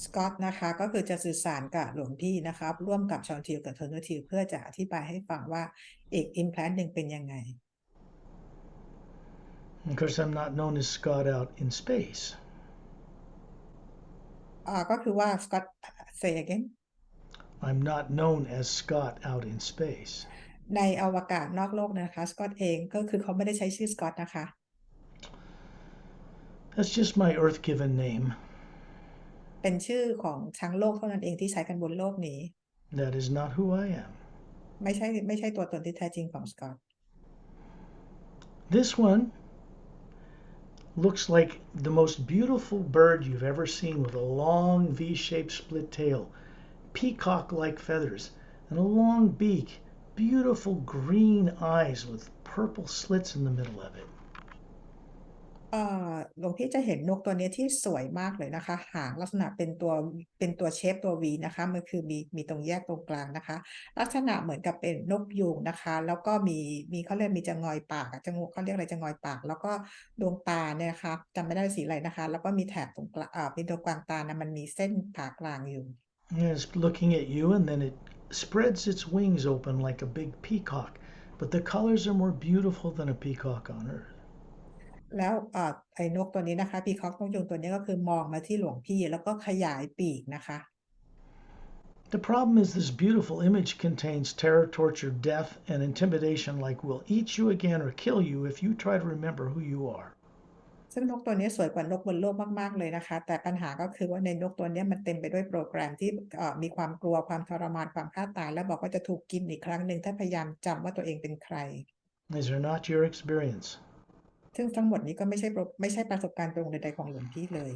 Speaker 2: สกอตนะคะก็คือจะสื่อสารกับหลวงพี่นะคะร่วมกับชอนทิวกับโทโนทิวเพื่อจะอธิบายให้ฟังว่าอีกอิมแพลนต์หนึ่งเป็นยังไง
Speaker 1: Of course, I'm not known as Scott out in space.
Speaker 2: ก็คือว่า Scott say again
Speaker 1: I'm not known as Scott out in space.
Speaker 2: ในอวกาศนอกโลกนะคะ Scott เองก็คือเขาไม่ได้ใช้ชื่อ Scott นะคะ
Speaker 1: That's just my Earth-given name.
Speaker 2: เป็นชื่อของทั้งโลกเท่านั้นเองที่ใช้กันบนโลกนี้
Speaker 1: That is not who I am.
Speaker 2: ไม่ใช่ตัวตนที่แท้จริงของ Scott.
Speaker 1: This one looks like the most beautiful bird you've ever seen with a long V-shaped split tail, peacock-like feathers, and a long beak, beautiful green eyes with purple slits in the middle of it.
Speaker 2: หลวงพี่จะเห็นนกตัวนี้ที่สวยมากเลยนะคะหางลักษณะเป็นตัวเชฟตัว V นะคะมันคือมีตรงแยกตรงกลางนะคะลักษณะเหมือนกับเป็นนกยูงนะคะแล้วก็มีเขาเรียกมีจะงอยปากจะงเขาเรียกอะไรจะงอยปากแล้วก็ดวงตาเนี่ยนะคะจำไม่ได้สีอะไรนะคะแล้วก็มีแถบตรงกลางเป็นตัวกลางตานะมันมีเส้นผ่ากลางอยู่
Speaker 1: It's looking at you, and then it spreads its wings open like a big peacock, but the colors are more beautiful than a peacock on Earth.
Speaker 2: แล้วไอ้นกตัวนี้นะคะพีคอกนกยูงตัวนี้ก็คือมองมาที่หลวงพี่แล้วก็ขยายปีกนะคะ
Speaker 1: The problem is this beautiful image contains terror, torture, death, and intimidation like we'll eat you again or kill you if you try to remember who you are.
Speaker 2: ซึ่งนกตัวนี้สวยกว่านกบนโลกมากๆเลยนะคะแต่ปัญหาก็คือว่าในนกตัวนี้มันเต็มไปด้วยโปรแกรมที่มีความกลัวความทรมานความฆ่าตายและบอกว่าจะถูกกินอีกครั้งหนึ่งถ้าพยายามจำว่าตัวเองเป็นใคร
Speaker 1: These are not your experience.
Speaker 2: ซึ่งทั้งหมดนี้ก็ไม่ใช่ประสบการณ์ตรงใดๆของหลวงพี่เลย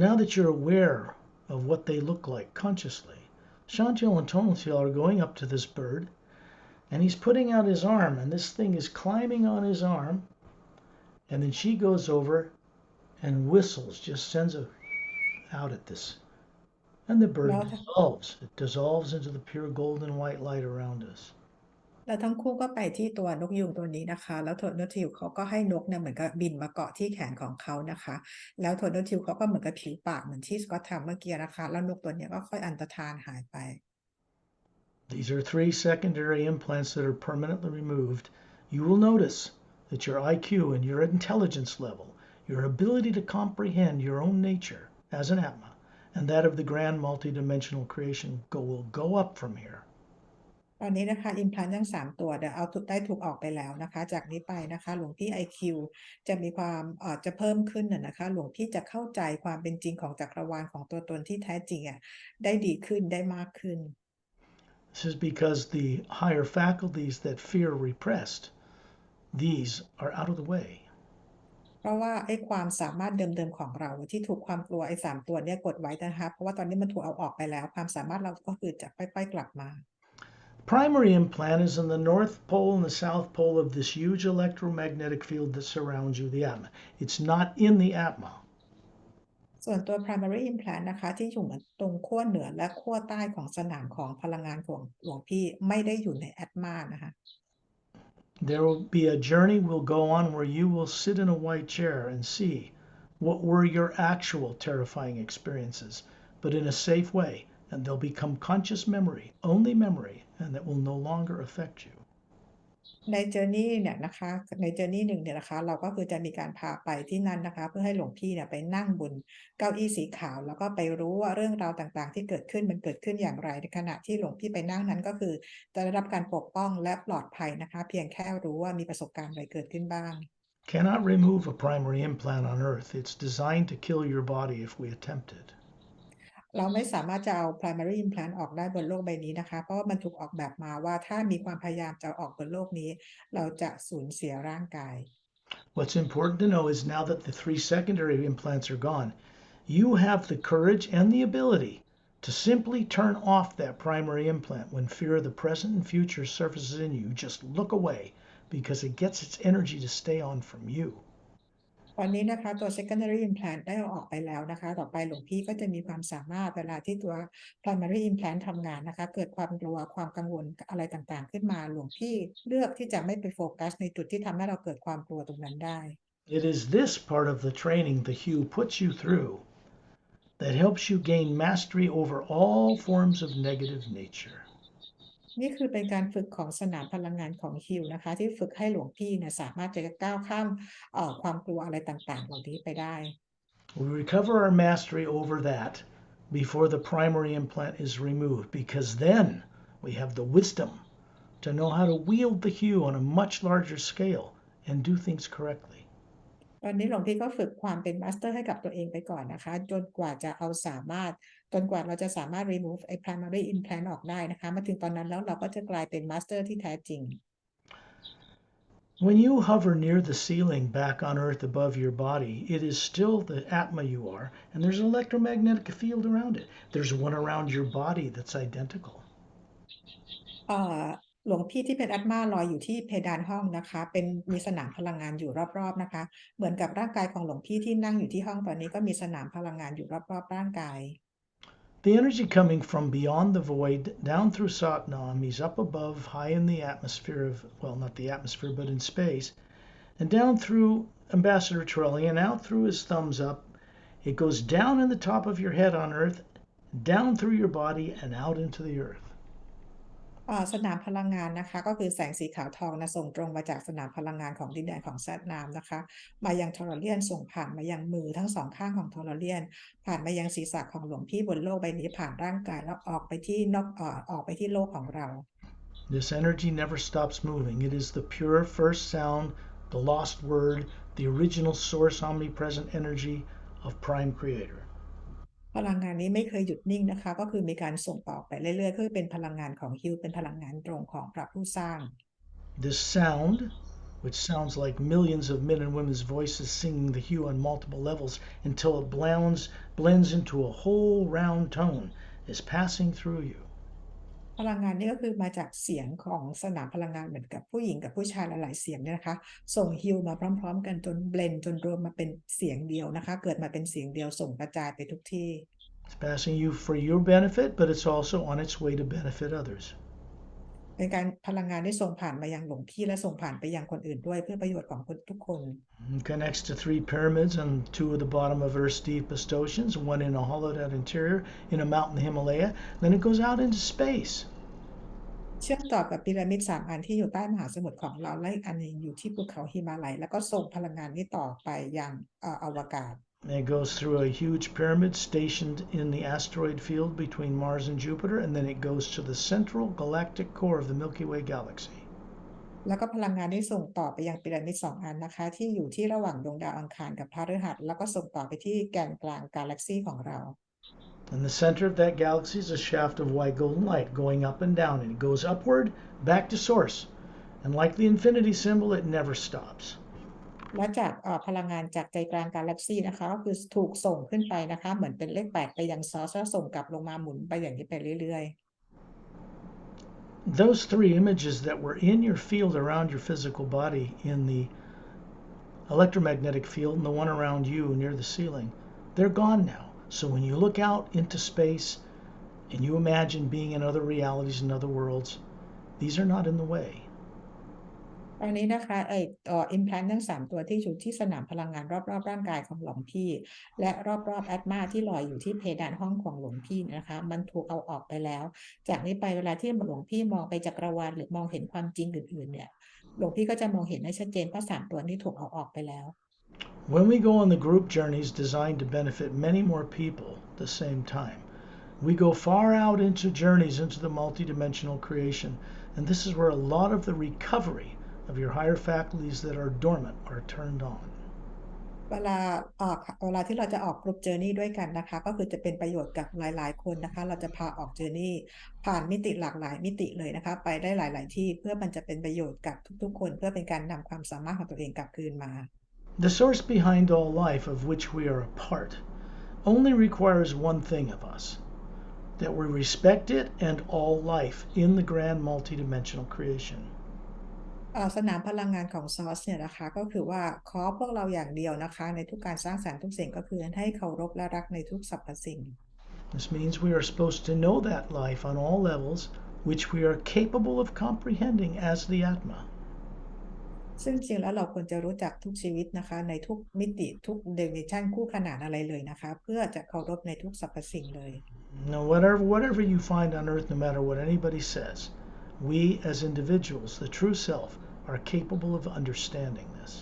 Speaker 1: Now that you're aware of what they look like consciously, Chantil and Tontil are going up to this bird, and he's putting out his arm, and this thing is climbing on his arm, and then she goes over and whistles, just sends a out at this, and the bird dissolves. It dissolves into the pure golden white light around us.
Speaker 2: แล้วทั้งคู่ก็ไปที่ตัวนกยูงตัวนี้นะคะแล้วโทนทิวเขาก็ให้นกเนี่ยเหมือนกับบินมาเกาะที่แขนของเขานะคะแล้วโทนทิวเขาก็เหมือนกับผิวปากเหมือนที่สกอตทำเมื่อกี้นะคะแล้วนกตัวนี้ก็ค่อยอันตรธานหายไป
Speaker 1: These are 3 secondary implants that are permanently removed. You will notice that your IQ and your intelligence level, your ability to comprehend your own nature as an Atma, and that of the grand multidimensional creation will go up from here.
Speaker 2: ตอนนี้นะคะอิมพลานต์ทั้ง3ตัวเอาได้ถูกออกไปแล้วนะคะจากนี้ไปนะคะหลวงพี่ IQ จะมีความจะเพิ่มขึ้นนะคะหลวงพี่จะเข้าใจความเป็นจริงของจักรวาลของตัวตนที่แท้จริงได้ดีขึ้นได้มากขึ้น
Speaker 1: This is because the higher faculties that fear repressed, these are out of the way.
Speaker 2: เพราะว่าไอ้ความสามารถเดิมๆของเราที่ถูกความกลัวไอ้3ตัวนี้กดไว้นะคะเพราะว่าตอนนี้มันถูกเอาออกไปแล้วความสามารถเราก็คือจะค่อยๆกลับมา
Speaker 1: Primary implant is in the north pole and the south pole of this huge electromagnetic field that surrounds you, the Atma. It's not in the Atma.
Speaker 2: ส่วนตัว primary implant นะคะที่อยู่ตรงขั้วเหนือและขั้วใต้ของสนามของพลังงานของหลวงพี่ไม่ได้อยู่ใน Atma นะคะ
Speaker 1: There will be a journey we'll go on where you will sit in a white chair and see what were your actual terrifying experiences, but in a safe way, and they'll become conscious memory, only memory, and that will no longer affect you.
Speaker 2: ใน Journey เนี่ยนะคะใน Journey 1เนี่ยนะคะเราก็คือจะมีการพาไปที่นั่นนะคะเพื่อให้หลวงพี่เนี่ยไปนั่งบนเก้าอี้สีขาวแล้วก็ไปรู้ว่าเรื่องราวต่างๆที่เกิดขึ้นมันเกิดขึ้นอย่างไรในขณะที่หลวงพี่ไปนั่งนั้นก็คือจะได้รับการปกป้องและปลอดภัยนะคะเพียงแค่รู้ว่ามีประสบการณ์อะไรเกิดขึ้นบ้าง
Speaker 1: Cannot remove a primary implant on Earth. It's designed to kill your body if we attempt it.
Speaker 2: เราไม่สามารถจะเอา primary implant ออกได้บนโลกใบนี้นะคะเพราะว่ามันถูกออกแบบมาว่าถ้ามีความพยายามจะออกบนโลกนี้เราจะสูญเสียร่างกาย
Speaker 1: What's important to know is now that the 3 secondary implants are gone, you have the courage and the ability to simply turn off that primary implant when fear of the present and future surfaces in you. Just look away because it gets its energy to stay on from you.
Speaker 2: ตอนนี้นะคะตัว secondary implant ได้เอาออกไปแล้วนะคะต่อไปหลวงพี่ก็จะมีความสามารถเวลาที่ตัว primary implant ทำงานนะคะเกิดความกลัวความกังวลอะไรต่างๆขึ้นมาหลวงพี่เลือกที่จะไม่ไปโฟกัสในจุดที่ทำให้เราเกิดความกลัวตรงนั้นได้
Speaker 1: It is this part of the training the Hugh puts you through that helps you gain mastery over all forms of negative nature.
Speaker 2: นี่คือเป็นการฝึกของสนามพลังงานของฮิลนะคะที่ฝึกให้หลวงพี่เนี่ยสามารถจะก้าวข้ามความกลัวอะไรต่างๆเหล่านี้ไปได้
Speaker 1: We recover our mastery over that before the primary implant is removed, because then we have the wisdom to know how to wield the hue on a much larger scale and do things correctly.
Speaker 2: ตอนนี้หลวงพี่ก็ฝึกความเป็นมาสเตอร์ให้กับตัวเองไปก่อนนะคะจนกว่าเราจะสามารถ remove ไอ้ primary implant ออกได้นะคะมาถึงตอนนั้นแล้วเราก็จะกลายเป็นมาสเตอร์ที่แท้จริง
Speaker 1: When you hover near the ceiling back on Earth above your body, it is still the Atma you are, and there's an electromagnetic field around it. There's one around your body that's identical.
Speaker 2: หลวงพี่ที่เป็นอัตมาลอยอยู่ที่เพดานห้องนะคะมีสนามพลังงานอยู่รอบๆนะคะเหมือนกับร่างกายของหลวงพี่ที่นั่งอยู่ที่ห้องตอนนี้ก็มีสนามพลังงานอยู่รอบๆร่างกาย
Speaker 1: The energy coming from beyond the void down through Satnam is up above, high in the atmosphere of, well, not the atmosphere, but in space, and down through Ambassador Trelli and out through his thumbs up. It goes down in the top of your head on Earth, down through your body, and out into the Earth.
Speaker 2: สนามพลังงานนะคะก็คือแสงสีขาวทองนะส่งตรงมาจากสนามพลังงานของดินแดนของแซดนามนะคะมายังทอร์เลียนส่งผ่านมายังมือทั้งสองข้างของทอร์เลียนผ่านมายังศีรษะของหลวงพี่บนโลกใบนี้ผ่านร่างกายแล้วออกไปที่โลกของเรา
Speaker 1: This energy never stops moving. It is the pure first sound, the lost word, the original source omnipresent energy of Prime Creator.
Speaker 2: พลังงานนี้ไม่เคยหยุดนิ่งนะคะก็คือมีการส่งต่อไปเรื่อยๆคือเป็นพลังงานของฮิวเป็นพลังงานตรงของพระผู้สร้าง
Speaker 1: This sound, which sounds like millions of men and women's voices singing the hue on multiple levels until it blends into a whole round tone, is passing through you.
Speaker 2: พลังงานนี้ก็คือมาจากเสียงของสนามพลังงานเหมือนกับผู้หญิงกับผู้ชายหลายๆเสียงเนี่ยนะคะส่งฮิวมาพร้อมๆกันจนเบลนจนรวมมาเป็นเสียงเดียวนะคะเกิดมาเป็นเสียงเดียวส่งกระจายไปทุกที่
Speaker 1: It's passing you for your benefit, but it's also on its way to benefit others.
Speaker 2: เป็นการพลังงานที่ส่งผ่านมายังหลวงพี่และส่งผ่านไปยังคนอื่นด้วยเพื่อประโยชน์ของทุกคน
Speaker 1: It connects to 3 pyramids on 2 of the bottom of Earth's deepest oceans, one in a hollowed-out interior in a mountain Himalaya. Then it goes out into space.
Speaker 2: เชื่อมต่อกับพีระมิด3 อันที่อยู่ใต้มหาสมุทรของเราและอีกอันนึงอยู่ที่ภูเขาหิมาลัยแล้วก็ส่งพลังงานนี้ต่อไปยังอวกาศ
Speaker 1: It goes through a huge pyramid stationed in the asteroid field between Mars and Jupiter, and then it goes to the central galactic core of the Milky Way galaxy.
Speaker 2: แล้วก็พลังงานที่ส่งต่อไปยังพีระมิด2 อันนะคะที่อยู่ที่ระหว่างดวงดาวอังคารกับพฤหัสแล้วก็ส่งต่อไปที่แกนกลางกาแล็กซีของเรา
Speaker 1: In the center of that galaxy is a shaft of white golden light going up and down, and it goes upward back to source. And like the infinity symbol, it never stops.
Speaker 2: และจากพลังงานจากใจกลางกาแล็กซีนะคะก็คือถูกส่งขึ้นไปนะคะเหมือนเป็นเลข8ไปยังซอสแล้วส่งกลับลงมาหมุนไปอย่างนี้ไปเรื่อยๆ
Speaker 1: Those 3 images that were in your field around your physical body in the electromagnetic field and the one around you near the ceiling, they're gone now. So when you look out into space and you imagine being in other realities and other worlds, these are not in the way.
Speaker 2: ตอนนี้นะคะอิมแพลนทั้ง3 ตัวที่อยู่ที่สนามพลังงานรอบๆร่างกายของหลวงพี่และรอบๆแอตมาที่ลอยอยู่ที่เพดานห้องของหลวงพี่นะคะมันถูกเอาออกไปแล้วจากนี้ไปเวลาที่หลวงพี่มองไปจักรวาลหรือมองเห็นความจริงอื่นๆเนี่ยหลวงพี่ก็จะมองเห็นได้ชัดเจนเพราะ3 ตัวนี้ถูกเอาออกไปแล้ว
Speaker 1: When we go on the group journeys designed to benefit many more people at the same time, we go far out into journeys into the multidimensional creation, and this is where a lot of the recovery of your higher faculties that are dormant are turned on.
Speaker 2: เวลาที่เราจะออกกรุ๊ปเจอร์นี่ด้วยกันนะคะก็คือจะเป็นประโยชน์กับหลายๆคนนะคะเราจะพาออกเจอร์นี่ผ่านมิติหลากหลายมิติเลยนะคะไปได้หลายๆที่เพื่อมันจะเป็นประโยชน์กับทุกๆคนเพื่อเป็นการนำความสามารถของตัวเองกลับคืนมา
Speaker 1: The source behind all life of which we are a part only requires one thing of us, that we respect it and all life in the grand multidimensional creation.
Speaker 2: สนามพลังงานของซอสเนี่ยนะคะก็คือว่าขอพวกเราอย่างเดียวนะคะในทุกการสร้างสรรค์ทุกสิ่งก็คือให้เคารพและรักในทุกสรรพสิ่ง
Speaker 1: This means we are supposed to know that life on all levels which we are capable of comprehending as the Atma.
Speaker 2: ซึ่งจริงแล้วเราควรจะรู้จักทุกชีวิตนะคะในทุกมิติทุกเดมิชันคู่ขนานอะไรเลยนะคะเพื่อจะเคารพในทุกสรรพสิ่งเลย
Speaker 1: Now, whatever you find on earth, no matter what anybody says, we as individuals, the true self, are capable of understanding this.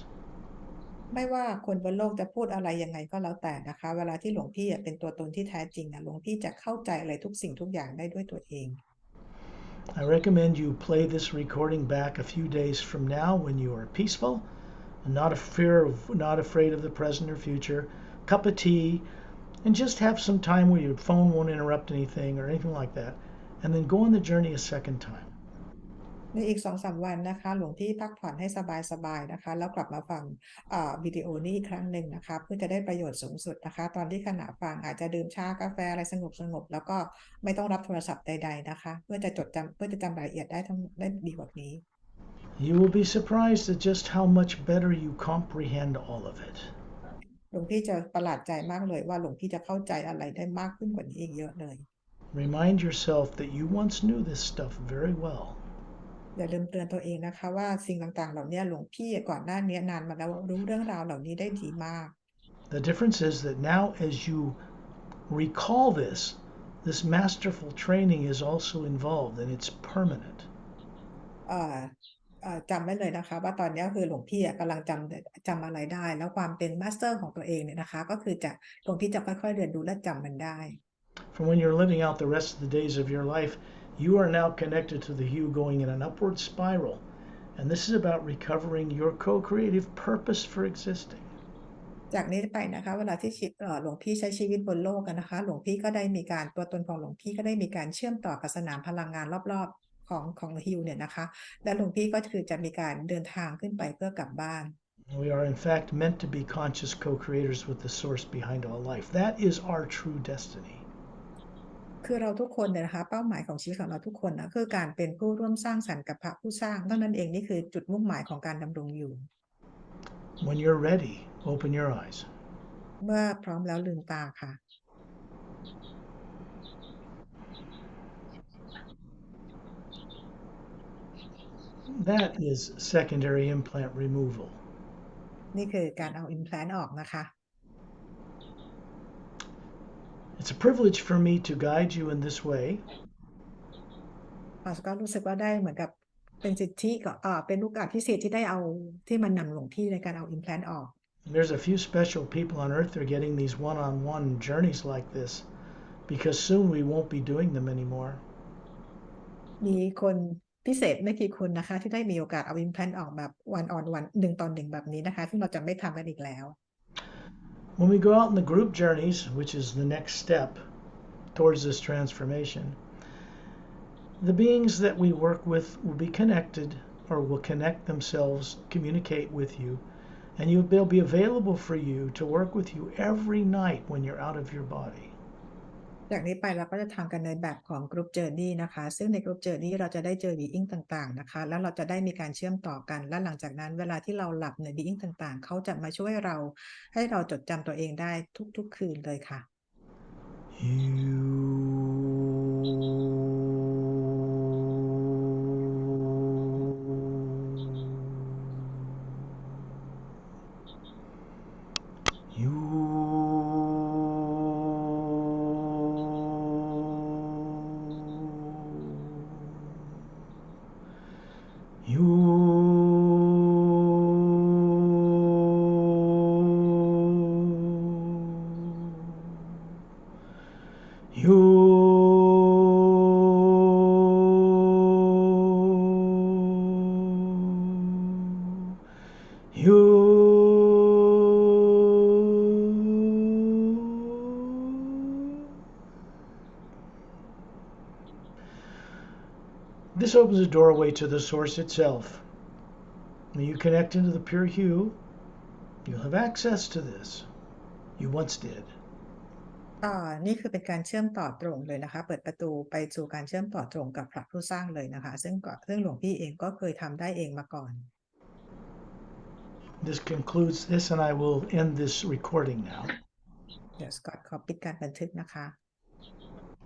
Speaker 2: ไม่ว่าคนบนโลกจะพูดอะไรยังไงก็แล้วแต่นะคะเวลาที่หลวงพี่เป็นตัวตนที่แท้จริงหลวงพี่จะเข้าใจอะไรทุกสิ่งทุกอย่างได้ด้วยตัวเอง
Speaker 1: I recommend you play this recording back a few days from now when you are peaceful and not afraid of the present or future, cup of tea, and just have some time where your phone won't interrupt anything or anything like that, and then go on the journey a second time.
Speaker 2: ในอีก 2-3 วันนะคะหลวงพี่พักผ่อนให้สบายๆนะคะแล้วกลับมาฟังวิดีโอนี้อีกครั้งหนึ่งนะคะเพื่อจะได้ประโยชน์สูงสุดนะคะตอนที่ขณะฟังอาจจะดื่มชากาแฟอะไรสงบๆแล้วก็ไม่ต้องรับโทรศัพท์ใดๆนะคะเพื่อจะจำรายละเอียดได้ดีกว่านี้
Speaker 1: You will be surprised at just how much better you comprehend all of it.
Speaker 2: หลวงพี่จะประหลาดใจมากเลยว่าหลวงพี่จะเข้าใจอะไรได้มากขึ้นกว่านี้อีกเยอะเลย
Speaker 1: Remind yourself that you once knew this stuff very well.
Speaker 2: อย่าลืมเตือนตัวเองนะคะว่าสิ่งต่างๆเหล่านี้หลวงพี่ก่อนหน้านี้นานมาแล้วรู้เรื่องราวเหล่านี้ได้ดีมาก
Speaker 1: The difference is that now as you recall this masterful training is also involved and it's permanent.
Speaker 2: จำไว้เลยนะคะว่าตอนนี้คือหลวงพี่กำลังจำอะไรได้แล้วความเป็นมาสเตอร์ของตัวเองเนี่ยนะคะก็คือหลวงพี่จะค่อยๆเรียนรู้และจำมันได้
Speaker 1: From when you're living out the rest of the days of your life, you are now connected to the you going in an upward spiral, and this is about recovering your co-creative purpose for existing.
Speaker 2: จากนี้ไปนะคะเวลาที่หลวงพี่ใช้ชีวิตบนโลกกันนะคะหลวงพี่ก็ได้มีการตัวตนของหลวงพี่ก็ได้มีการเชื่อมต่อกับสนามพลังงานรอบๆของฮิวเนี่ยนะคะและหลวงพี่ก็คือจะมีการเดินทางขึ้นไปเพื่อกลับบ้าน
Speaker 1: We are in fact meant to be conscious co-creators with the source behind all life. That is our true destiny.
Speaker 2: คือเราทุกคนเนี่ยนะคะเป้าหมายของชีวิตของเราทุกคนนะคือการเป็นผู้ร่วมสร้างสรรค์กับพระผู้สร้างเท่านั้นเองนี่คือจุดมุ่งหมายของการดำรงอยู่
Speaker 1: When you're ready, open your eyes.
Speaker 2: เมื่อพร้อมแล้วลืมตาค่ะ
Speaker 1: That is secondary implant removal.
Speaker 2: นี่คือการเอา implant ออกนะคะ
Speaker 1: It's a privilege for me to guide you in this way.
Speaker 2: ก็รู้สึกว่าได้เหมือนกับเป็นสิทธิเป็นโอกาสพิเศษที่ได้เอาที่มันนำหลวงพี่ในการเอา implant ออก
Speaker 1: There's a few special people on earth that are getting these one-on-one journeys like this because soon we won't be doing them anymore.
Speaker 2: มีคนพิเศษไม่กี่คนนะคะที่ได้มีโอกาสเอา implant ออกแบบ one on one 1-1แบบนี้นะคะซึ่งเราจะไม่ทำกันอีกแล้ว
Speaker 1: When we go out in the group journeys, which is the next step towards this transformation, the beings that we work with will be connected or will connect themselves, communicate with you, and they'll be available for you to work with you every night when you're out of your body.
Speaker 2: จากนี้ไปเราก็จะทำกันในแบบของ Group Journey นะคะซึ่งใน Group Journey เราจะได้เจอ Being ต่างๆนะคะแล้วเราจะได้มีการเชื่อมต่อกันและหลังจากนั้นเวลาที่เราหลับใน Being ต่างๆเขาจะมาช่วยเราให้เราจดจำตัวเองได้ทุกๆคืนเลยค่ะ This opens a doorway to the source itself. When you connect into the pure hue, you'll have access to this. You once did. นี่คือเป็นการเชื่อมต่อตรงเลยนะคะเปิดประตูไปสู่การเชื่อมต่อตรงกับพระผู้สร้างเลยนะคะซึ่งหลวงพี่เองก็เคยทำได้เองมาก่อน
Speaker 1: This concludes this and I will end this recording now.
Speaker 2: เดี๋ยวสกอตขอปิดการบันทึกนะคะ